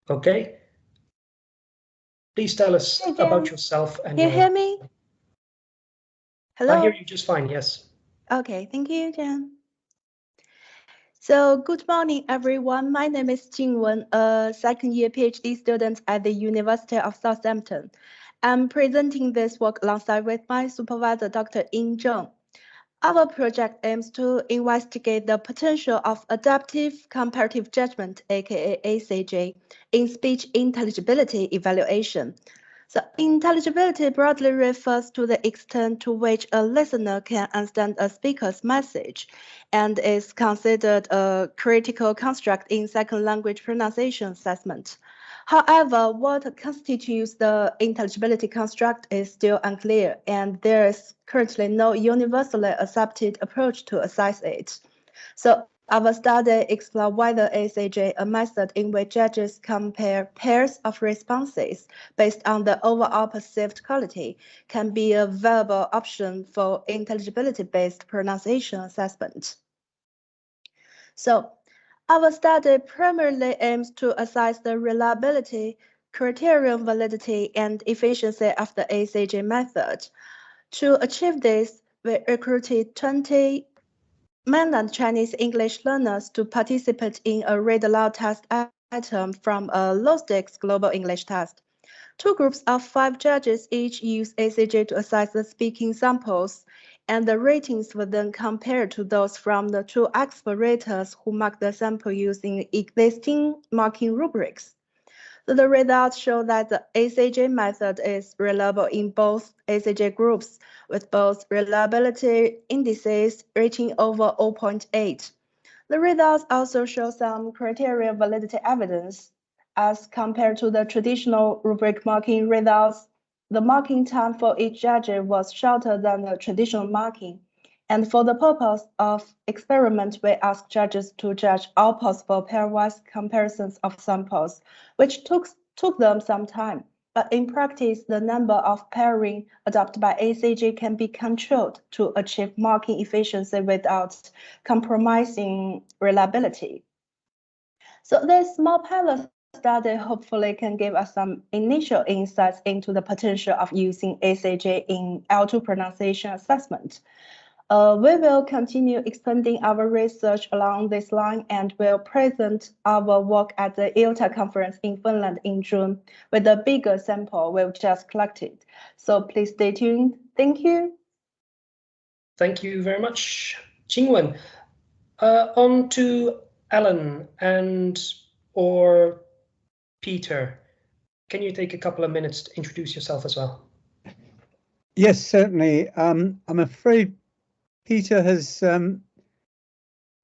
Okay. Please tell us about yourself. And can you hear me? Hello? I hear you just fine, yes. Okay, thank you, Jan. So good morning, everyone. My name is Jingwen, a second-year PhD student at the University of Southampton. I'm presenting this work alongside with my supervisor, Dr. Ying Zheng. Our project aims to investigate the potential of adaptive comparative judgment, aka ACJ, in speech intelligibility evaluation. So intelligibility broadly refers to the extent to which a listener can understand a speaker's message and is considered a critical construct in second language pronunciation assessment. However, what constitutes the intelligibility construct is still unclear, and there is currently no universally accepted approach to assess it. So our study explores whether ACJ, a method in which judges compare pairs of responses based on the overall perceived quality, can be a viable option for intelligibility-based pronunciation assessment. So our study primarily aims to assess the reliability, criterion validity, and efficiency of the ACJ method. To achieve this, we recruited 20 mainland Chinese English learners to participate in a read aloud test item from a low-stakes global English test. Two groups of 5 judges each use ACJ to assess the speaking samples, and the ratings were then compared to those from the 2 expert raters who marked the sample using existing marking rubrics. So the results show that the ACJ method is reliable in both ACJ groups, with both reliability indices reaching over 0.8. The results also show some criteria validity evidence. As compared to the traditional rubric marking results, the marking time for each judge was shorter than the traditional marking. And for the purpose of experiment, we asked judges to judge all possible pairwise comparisons of samples, which took them some time. But in practice, the number of pairing adopted by ACJ can be controlled to achieve marking efficiency without compromising reliability. So this small pilot study hopefully can give us some initial insights into the potential of using ACJ in L2 pronunciation assessment. We will continue expanding our research along this line and will present our work at the ILTA conference in Finland in June with a bigger sample we've just collected. So please stay tuned. Thank you. Thank you very much, Jingwen. On to Alan or Peter. Can you take a couple of minutes to introduce yourself as well? Yes, certainly. I'm afraid Peter has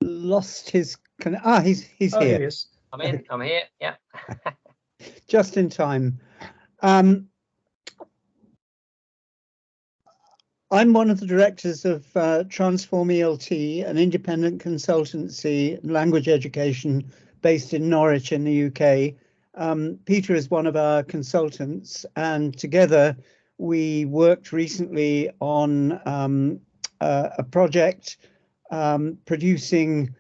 lost his. He's here. Here he is. I'm here. Yeah. Just in time. I'm one of the directors of Transform ELT, an independent consultancy in language education based in Norwich in the UK. Peter is one of our consultants, and together we worked recently on a project producing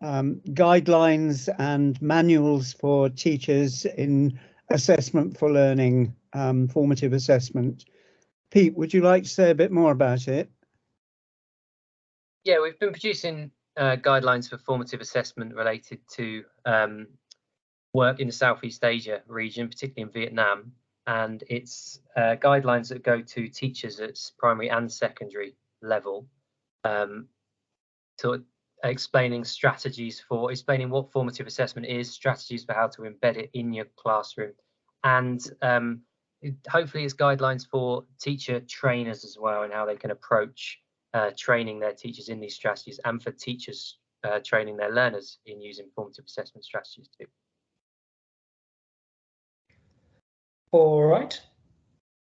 guidelines and manuals for teachers in assessment for learning, formative assessment. Pete, would you like to say a bit more about it? Yeah, we've been producing guidelines for formative assessment related to work in the Southeast Asia region, particularly in Vietnam, and it's guidelines that go to teachers at primary and secondary level, to explaining strategies for explaining what formative assessment is, strategies for how to embed it in your classroom, and hopefully it's guidelines for teacher trainers as well, and how they can approach training their teachers in these strategies, and for teachers training their learners in using formative assessment strategies too. All right,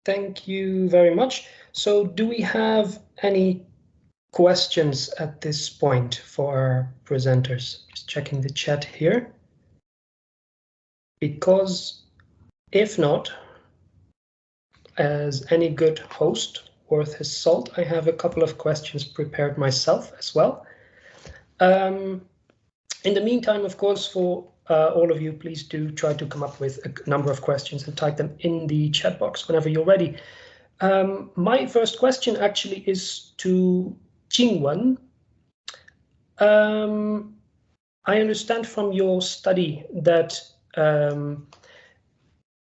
thank you very much. So do we have any questions at this point for our presenters? Just checking the chat here. Because if not, as any good host worth his salt, I have a couple of questions prepared myself as well. In the meantime, of course, for all of you, please do try to come up with a number of questions and type them in the chat box whenever you're ready. My first question actually is to Jingwen. I understand from your study that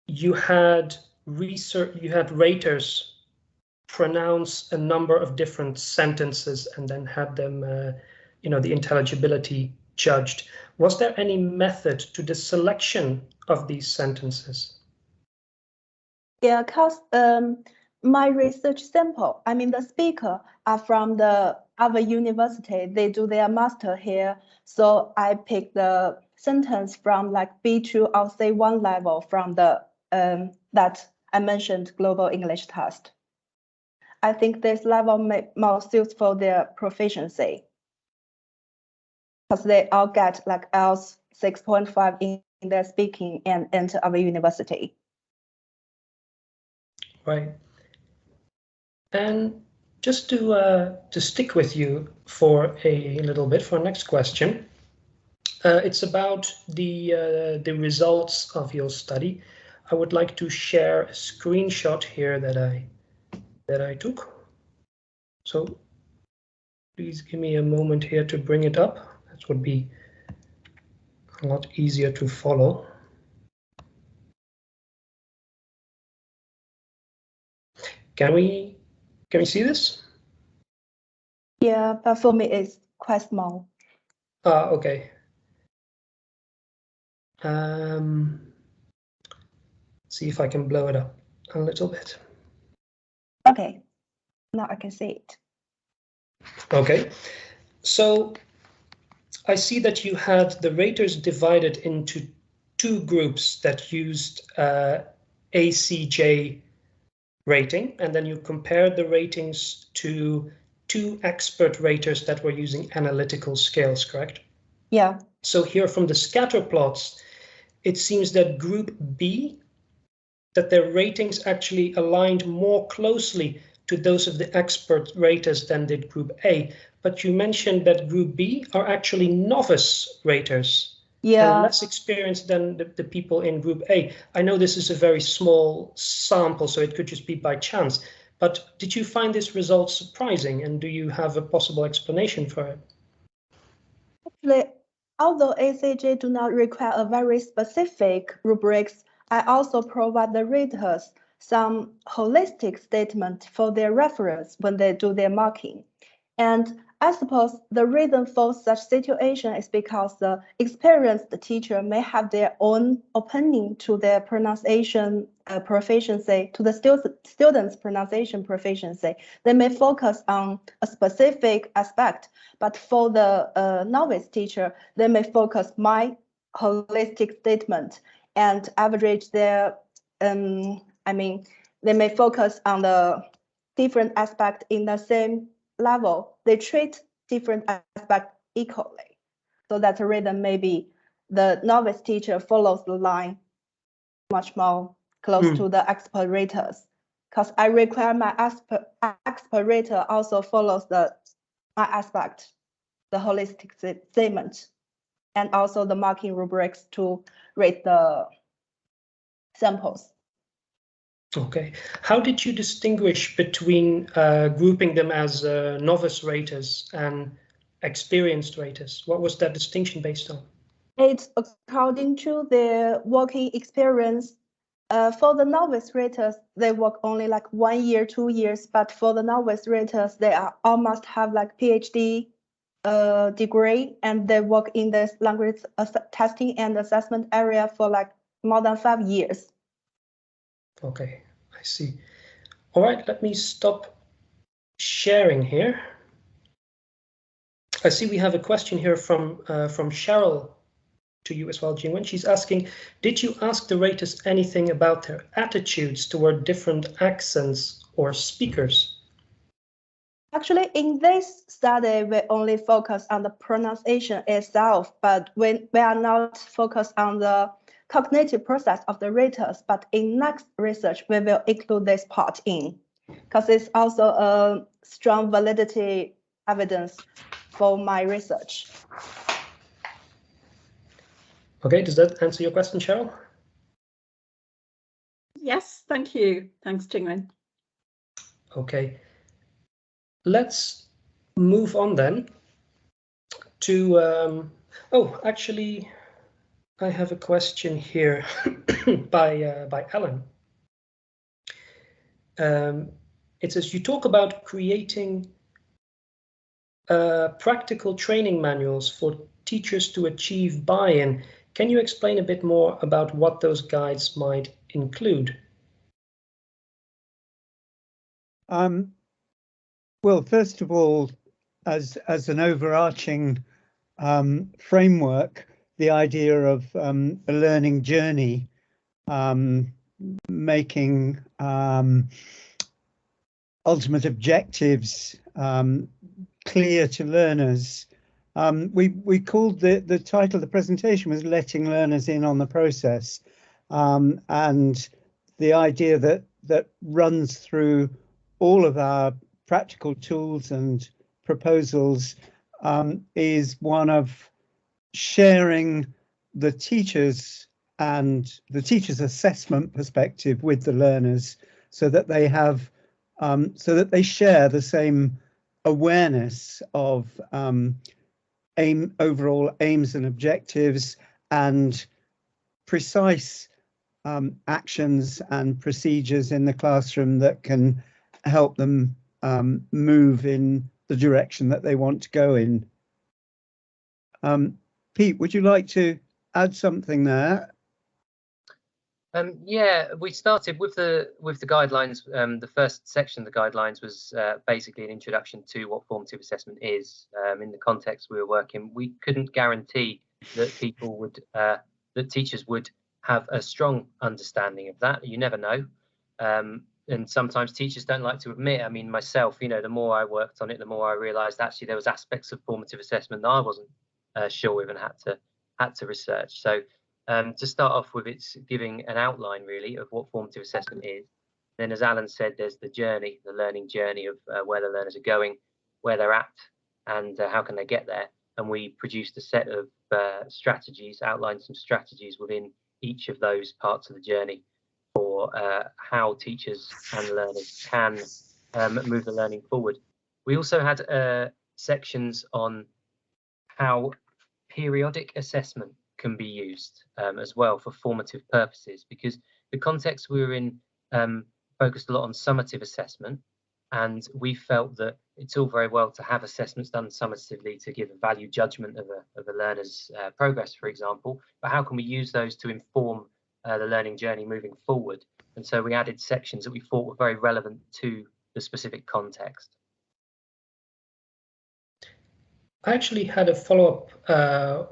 you had raters pronounce a number of different sentences and then had them, the intelligibility judged. Was there any method to the selection of these sentences? Yeah, because my research sample, I mean, the speaker are from the other university. They do their master here. So I picked the sentence from like B2 or C1 level from the that I mentioned global English test. I think this level may more suits for their proficiency, because they all get like IELTS 6.5 in their speaking and enter our university. Right. And just to stick with you for a little bit for next question, it's about the results of your study. I would like to share a screenshot here that I took. So please give me a moment here to bring it up. That would be a lot easier to follow. Can we see this? Yeah, but for me it's quite small. Okay. See if I can blow it up a little bit. Okay, now I can see it. Okay, so I see that you had the raters divided into two groups that used ACJ rating, and then you compared the ratings to two expert raters that were using analytical scales, correct? Yeah. So here from the scatter plots, it seems that group B, that their ratings actually aligned more closely to those of the expert raters than did group A. But you mentioned that group B are actually novice raters. Yeah. And less experienced than the people in group A. I know this is a very small sample, so it could just be by chance. But did you find this result surprising, and do you have a possible explanation for it? Actually, although ACJ do not require a very specific rubrics, I also provide the readers some holistic statement for their reference when they do their marking. And I suppose the reason for such situation is because the experienced teacher may have their own opinion to their pronunciation proficiency, to the students' pronunciation proficiency. They may focus on a specific aspect, but for the novice teacher, they may focus my holistic statement and average their, they may focus on the different aspect in the same level. They treat different aspects equally. So that's the reason maybe the novice teacher follows the line much more close to the expert raters. Because I require my expert rater also follows my aspect, the holistic statement, and also the marking rubrics to rate the samples. Okay. How did you distinguish between grouping them as novice raters and experienced raters? What was that distinction based on? It's according to their working experience. For the novice raters, they work only like 1 year, 2 years, but for the novice raters, they are almost have like PhD degree, and they work in the language testing and assessment area for like more than 5 years. Okay, I see. All right, let me stop sharing here. I see we have a question here from Cheryl to you as well, Jingwen. She's asking, did you ask the raters anything about their attitudes toward different accents or speakers? Actually, in this study, we only focus on the pronunciation itself, but we are not focused on the cognitive process of the raters. But in next research, we will include this part in, because it's also a strong validity evidence for my research. Okay, does that answer your question, Cheryl? Yes, thank you. Thanks, Jingwen. Okay, let's move on then to, oh, actually, I have a question here by Alan. It says, you talk about creating practical training manuals for teachers to achieve buy-in. Can you explain a bit more about what those guides might include? Well, first of all, as an overarching framework, the idea of a learning journey, making ultimate objectives clear to learners. We called the title of the presentation was Letting Learners In on the Process, and the idea that runs through all of our practical tools and proposals is one of sharing the teachers and the teacher's assessment perspective with the learners, so that they have so that they share the same awareness of overall aims and objectives, and precise actions and procedures in the classroom that can help them move in the direction that they want to go in. Pete, would you like to add something there? Yeah, we started with the guidelines. The first section of the guidelines was basically an introduction to what formative assessment is. In the context we were working, we couldn't guarantee that people would, that teachers would have a strong understanding of that. You never know. And sometimes teachers don't like to admit. I mean, myself, you know, the more I worked on it, the more I realised actually there was aspects of formative assessment that I wasn't sure with and had to research. So to start off with, it's giving an outline really of what formative assessment is. Then, as Alan said, there's the journey, the learning journey of where the learners are going, where they're at, and how can they get there. And we produced a set of strategies, outlined some strategies within each of those parts of the journey for how teachers and learners can move the learning forward. We also had sections on how periodic assessment can be used as well for formative purposes, because the context we were in focused a lot on summative assessment, and we felt that it's all very well to have assessments done summatively to give a value judgment of a learner's progress, for example, but how can we use those to inform the learning journey moving forward? And so we added sections that we thought were very relevant to the specific context. I actually had a follow-up, a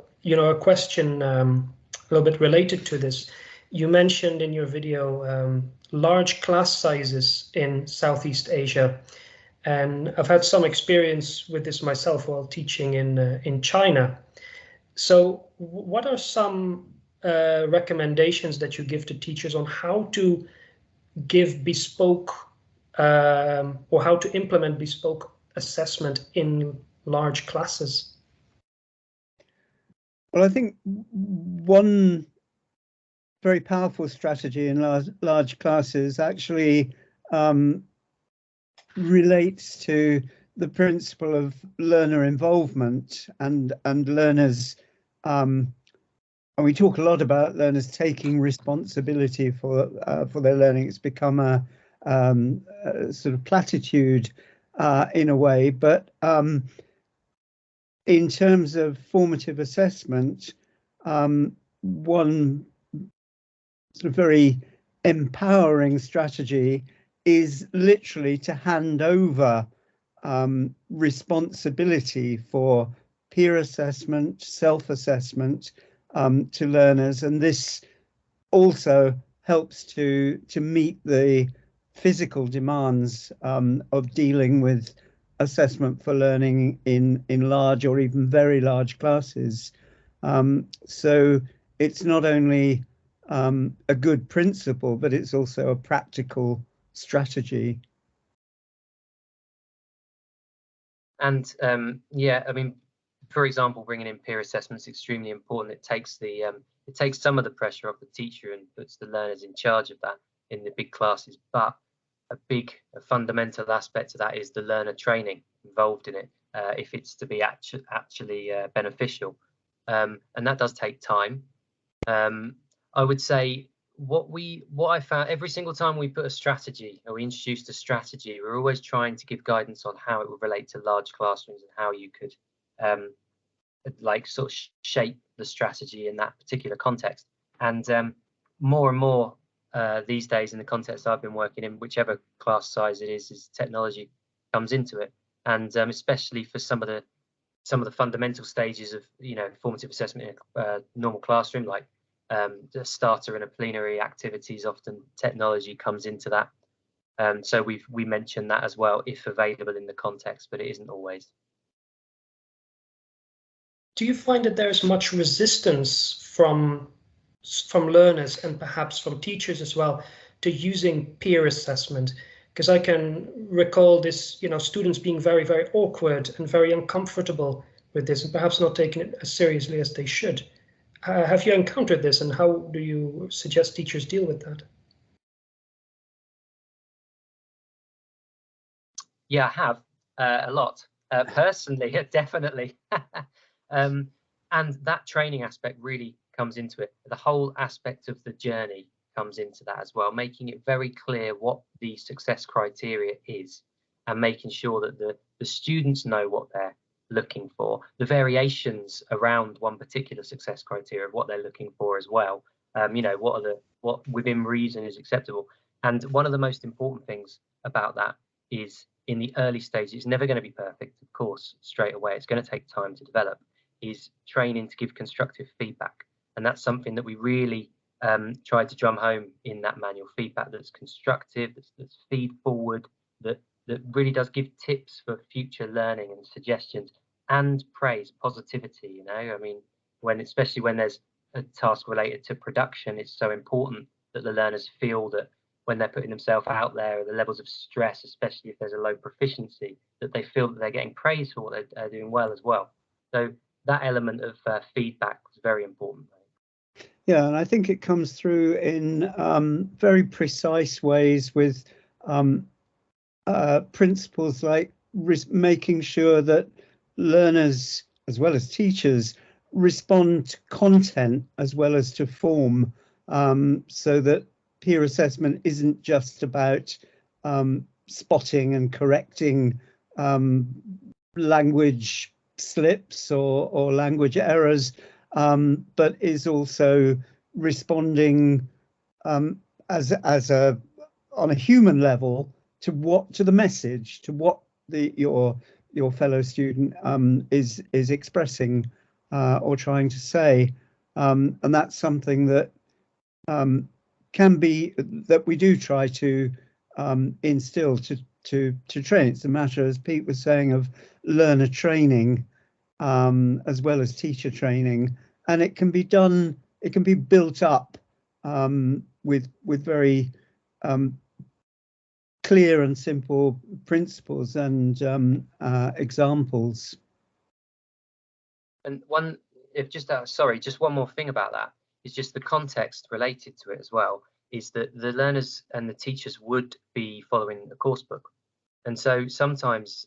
question a little bit related to this. You mentioned in your video large class sizes in Southeast Asia, and I've had some experience with this myself while teaching in China. So, what are some recommendations that you give to teachers on how to give bespoke or how to implement bespoke assessment in large classes? Well, I think one very powerful strategy in large classes actually relates to the principle of learner involvement and learners, and we talk a lot about learners taking responsibility for their learning. It's become a sort of platitude in a way, but in terms of formative assessment, one sort of very empowering strategy is literally to hand over responsibility for peer assessment, self-assessment to learners, and this also helps to meet the physical demands of dealing with assessment for learning in large or even very large classes. So it's not only a good principle, but it's also a practical strategy. And yeah, I mean, for example, bringing in peer assessment is extremely important. It takes some of the pressure off the teacher and puts the learners in charge of that in the big classes. But a fundamental aspect of that is the learner training involved in it, if it's to be actually beneficial, and that does take time. I would say what I found every single time we put a strategy or we introduced a strategy, we're always trying to give guidance on how it would relate to large classrooms and how you could like sort of shape the strategy in that particular context. And more and more these days in the context I've been working in, whichever class size it is technology comes into it, and especially for some of the fundamental stages of formative assessment in a normal classroom, like the starter and a plenary activities, often technology comes into that. So we mentioned that as well, if available in the context, but it isn't always. Do you find that there's much resistance from learners and perhaps from teachers as well to using peer assessment? Because I can recall this, students being very, very awkward and very uncomfortable with this and perhaps not taking it as seriously as they should. Have you encountered this, and how do you suggest teachers deal with that? Yeah, I have a lot. Personally, definitely. And that training aspect really comes into it. The whole aspect of the journey comes into that as well, making it very clear what the success criteria is and making sure that the students know what they're looking for, the variations around one particular success criteria of what they're looking for as well. What within reason is acceptable. And one of the most important things about that is in the early stages, it's never going to be perfect, of course, straight away. It's going to take time to develop, is training to give constructive feedback. And that's something that we really tried to drum home in that manual, feedback that's constructive, that's feed forward, that really does give tips for future learning and suggestions, and praise, positivity. I mean, especially when there's a task related to production, it's so important that the learners feel that when they're putting themselves out there, the levels of stress, especially if there's a low proficiency, that they feel that they're getting praise for what they're doing well as well. So that element of feedback is very important. Yeah, and I think it comes through in very precise ways with principles like making sure that learners, as well as teachers, respond to content as well as to form, so that peer assessment isn't just about spotting and correcting language slips or language errors, but is also responding as a on a human level to the message, to what your fellow student is expressing or trying to say, and that's something that that we do try to instill to train. It's a matter, as Pete was saying, of learner training as well as teacher training, and it can be done. It can be built up with very clear and simple principles and examples. And just one more thing about that is just the context related to it as well, is that the learners and the teachers would be following the course book. And so sometimes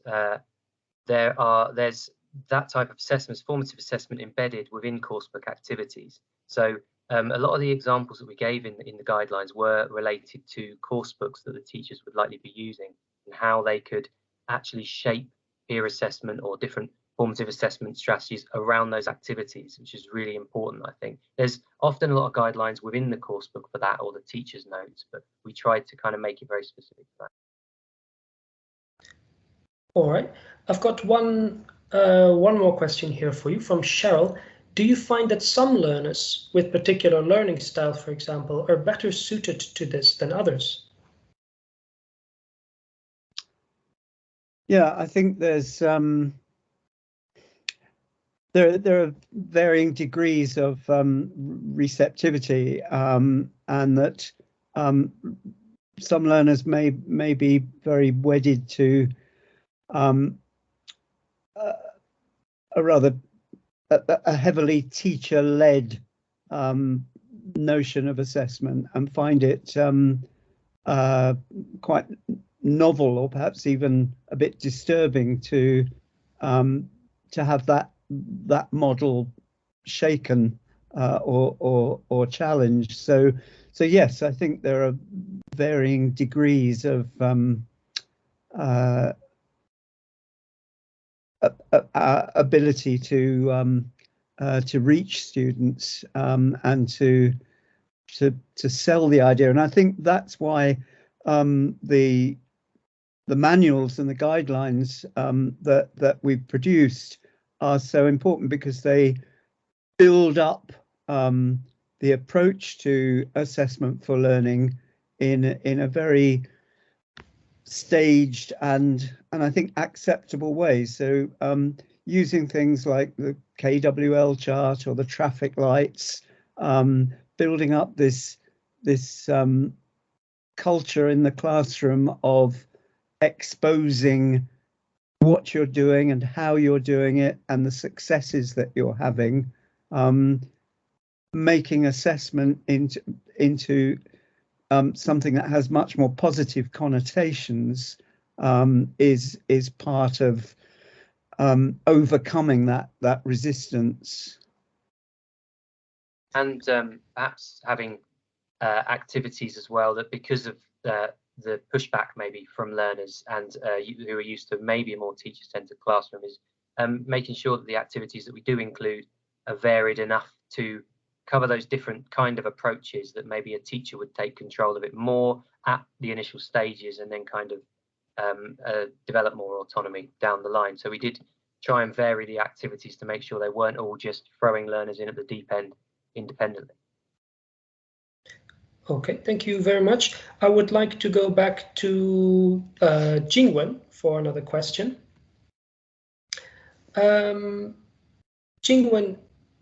there's that type of assessment, formative assessment, embedded within coursebook activities. So a lot of the examples that we gave in the guidelines were related to course books that the teachers would likely be using, and how they could actually shape peer assessment or different formative assessment strategies around those activities, which is really important, I think. There's often a lot of guidelines within the course book for that, or the teacher's notes, but we tried to kind of make it very specific for that. All right, I've got one more question here for you from Cheryl. Do you find that some learners with particular learning style, for example, are better suited to this than others? Yeah, I think there's there are varying degrees of receptivity, and that some learners may be very wedded to a heavily teacher-led notion of assessment, and find it quite novel, or perhaps even a bit disturbing to have that model shaken or challenged. So yes, I think there are varying degrees of ability to reach students and to sell the idea. And I think that's why the manuals and the guidelines that we've produced are so important, because they build up the approach to assessment for learning in a very staged and I think acceptable way. So using things like the KWL chart or the traffic lights, building up this culture in the classroom of exposing what you're doing and how you're doing it and the successes that you're having, making assessment into something that has much more positive connotations, is part of overcoming that resistance. And perhaps having activities as well, that because of the pushback maybe from learners and who are used to maybe a more teacher-centered classroom, is making sure that the activities that we do include are varied enough to cover those different kind of approaches, that maybe a teacher would take control of it more at the initial stages and then kind of develop more autonomy down the line. So we did try and vary the activities to make sure they weren't all just throwing learners in at the deep end independently. Okay, thank you very much. I would like to go back to Jingwen for another question. Jingwen,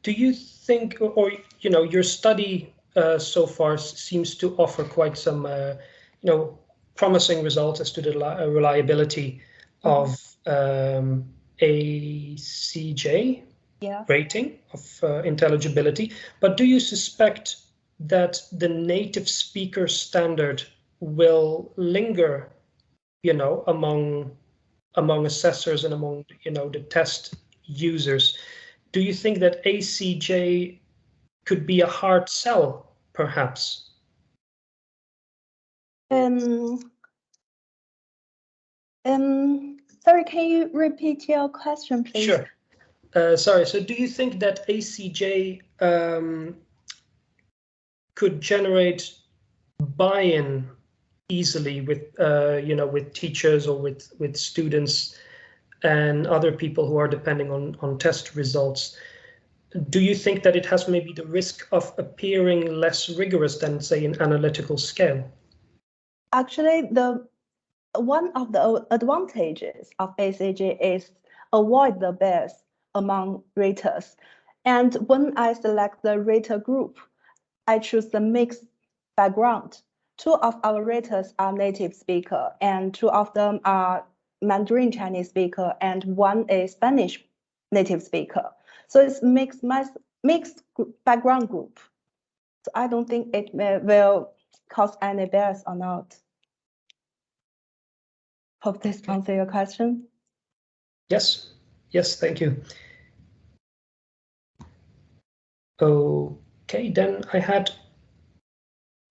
do you think, or your study so far seems to offer quite some promising results as to the reliability of ACJ rating of intelligibility, but do you suspect that the native speaker standard will linger, among assessors and among the test users? Do you think that ACJ could be a hard sell, perhaps? Sorry, can you repeat your question, please? Sure. Sorry. So, do you think that ACJ could generate buy-in easily with with teachers or with students and other people who are depending on test results? Do you think that it has maybe the risk of appearing less rigorous than, say, an analytical scale? Actually, one of the advantages of ACJ is avoid the bias among raters. And when I select the rater group, I choose the mixed background. 2 of our raters are native speaker, and 2 of them are Mandarin Chinese speaker, and 1 is Spanish native speaker. So it's mixed background group. So I don't think it will cause any bias or not. Hope this answers your question. Yes, yes, thank you. Okay, then I had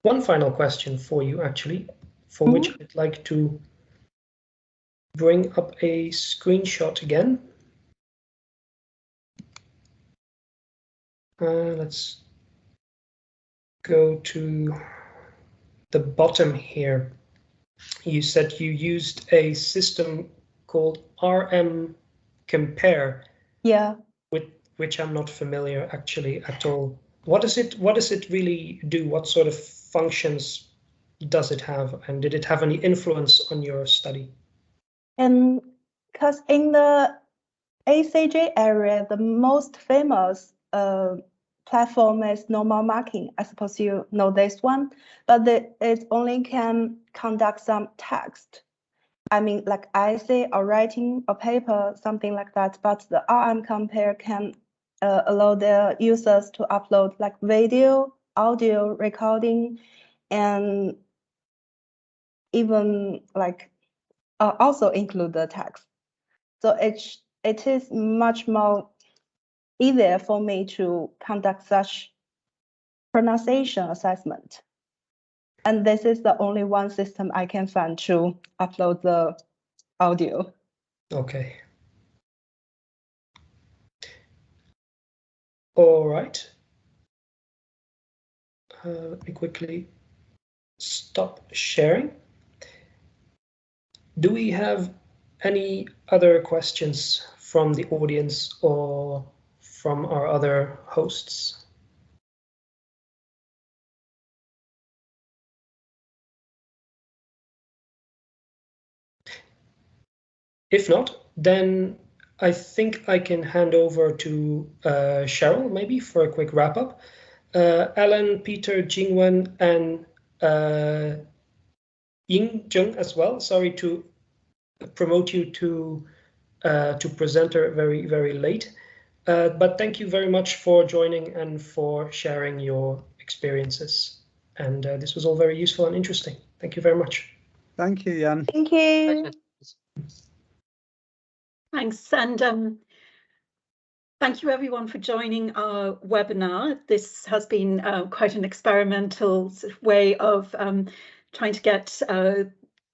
one final question for you, actually, for which I'd like to bring up a screenshot again. Let's go to the bottom here. You said you used a system called RM Compare. Yeah. With which I'm not familiar actually at all. What does it really do? What sort of functions does it have? And did it have any influence on your study? And because in the ACJ area, the most famous platform is normal marking. I suppose you know this one, but it only can conduct some text. I mean, like essay or writing a paper, something like that. But the RM Compare can allow the users to upload like video, audio recording, and even like also include the text. So it is much more easier for me to conduct such pronunciation assessment. And this is the only one system I can find to upload the audio. Okay. All right. Let me quickly stop sharing. Do we have any other questions from the audience or from our other hosts? If not, then I think I can hand over to Cheryl, maybe, for a quick wrap-up. Alan, Peter, Jingwen, and Ying Zheng as well. Sorry to promote you to presenter very, very late. But thank you very much for joining and for sharing your experiences. And this was all very useful and interesting. Thank you very much. Thank you, Jan. Thank you. Thanks, and thank you everyone for joining our webinar. This has been quite an experimental sort of way of trying to get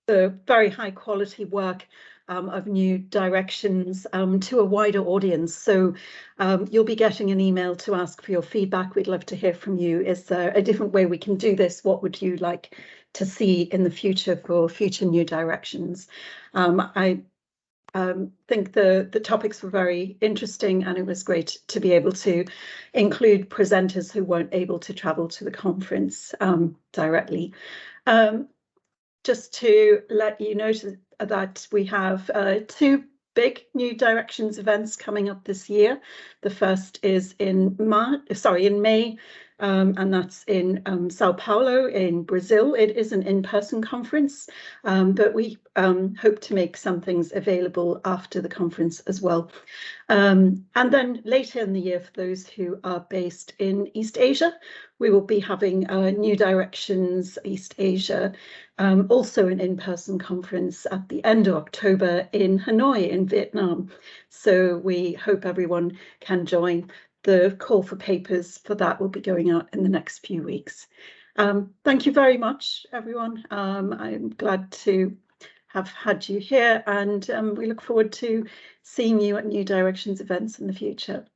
the very high quality work of New Directions to a wider audience. So you'll be getting an email to ask for your feedback. We'd love to hear from you. Is there a different way we can do this? What would you like to see in the future for future New Directions? I think the topics were very interesting, and it was great to be able to include presenters who weren't able to travel to the conference directly. Just to let you know that we have two big New Directions events coming up this year. The first is in May, and that's in Sao Paulo in Brazil. It is an in-person conference, but we hope to make some things available after the conference as well. And then later in the year, for those who are based in East Asia, we will be having New Directions East Asia, also an in-person conference at the end of October in Hanoi in Vietnam. So we hope everyone can join. The call for papers for that will be going out in the next few weeks. Thank you very much, everyone. I'm glad to have had you here, and we look forward to seeing you at New Directions events in the future.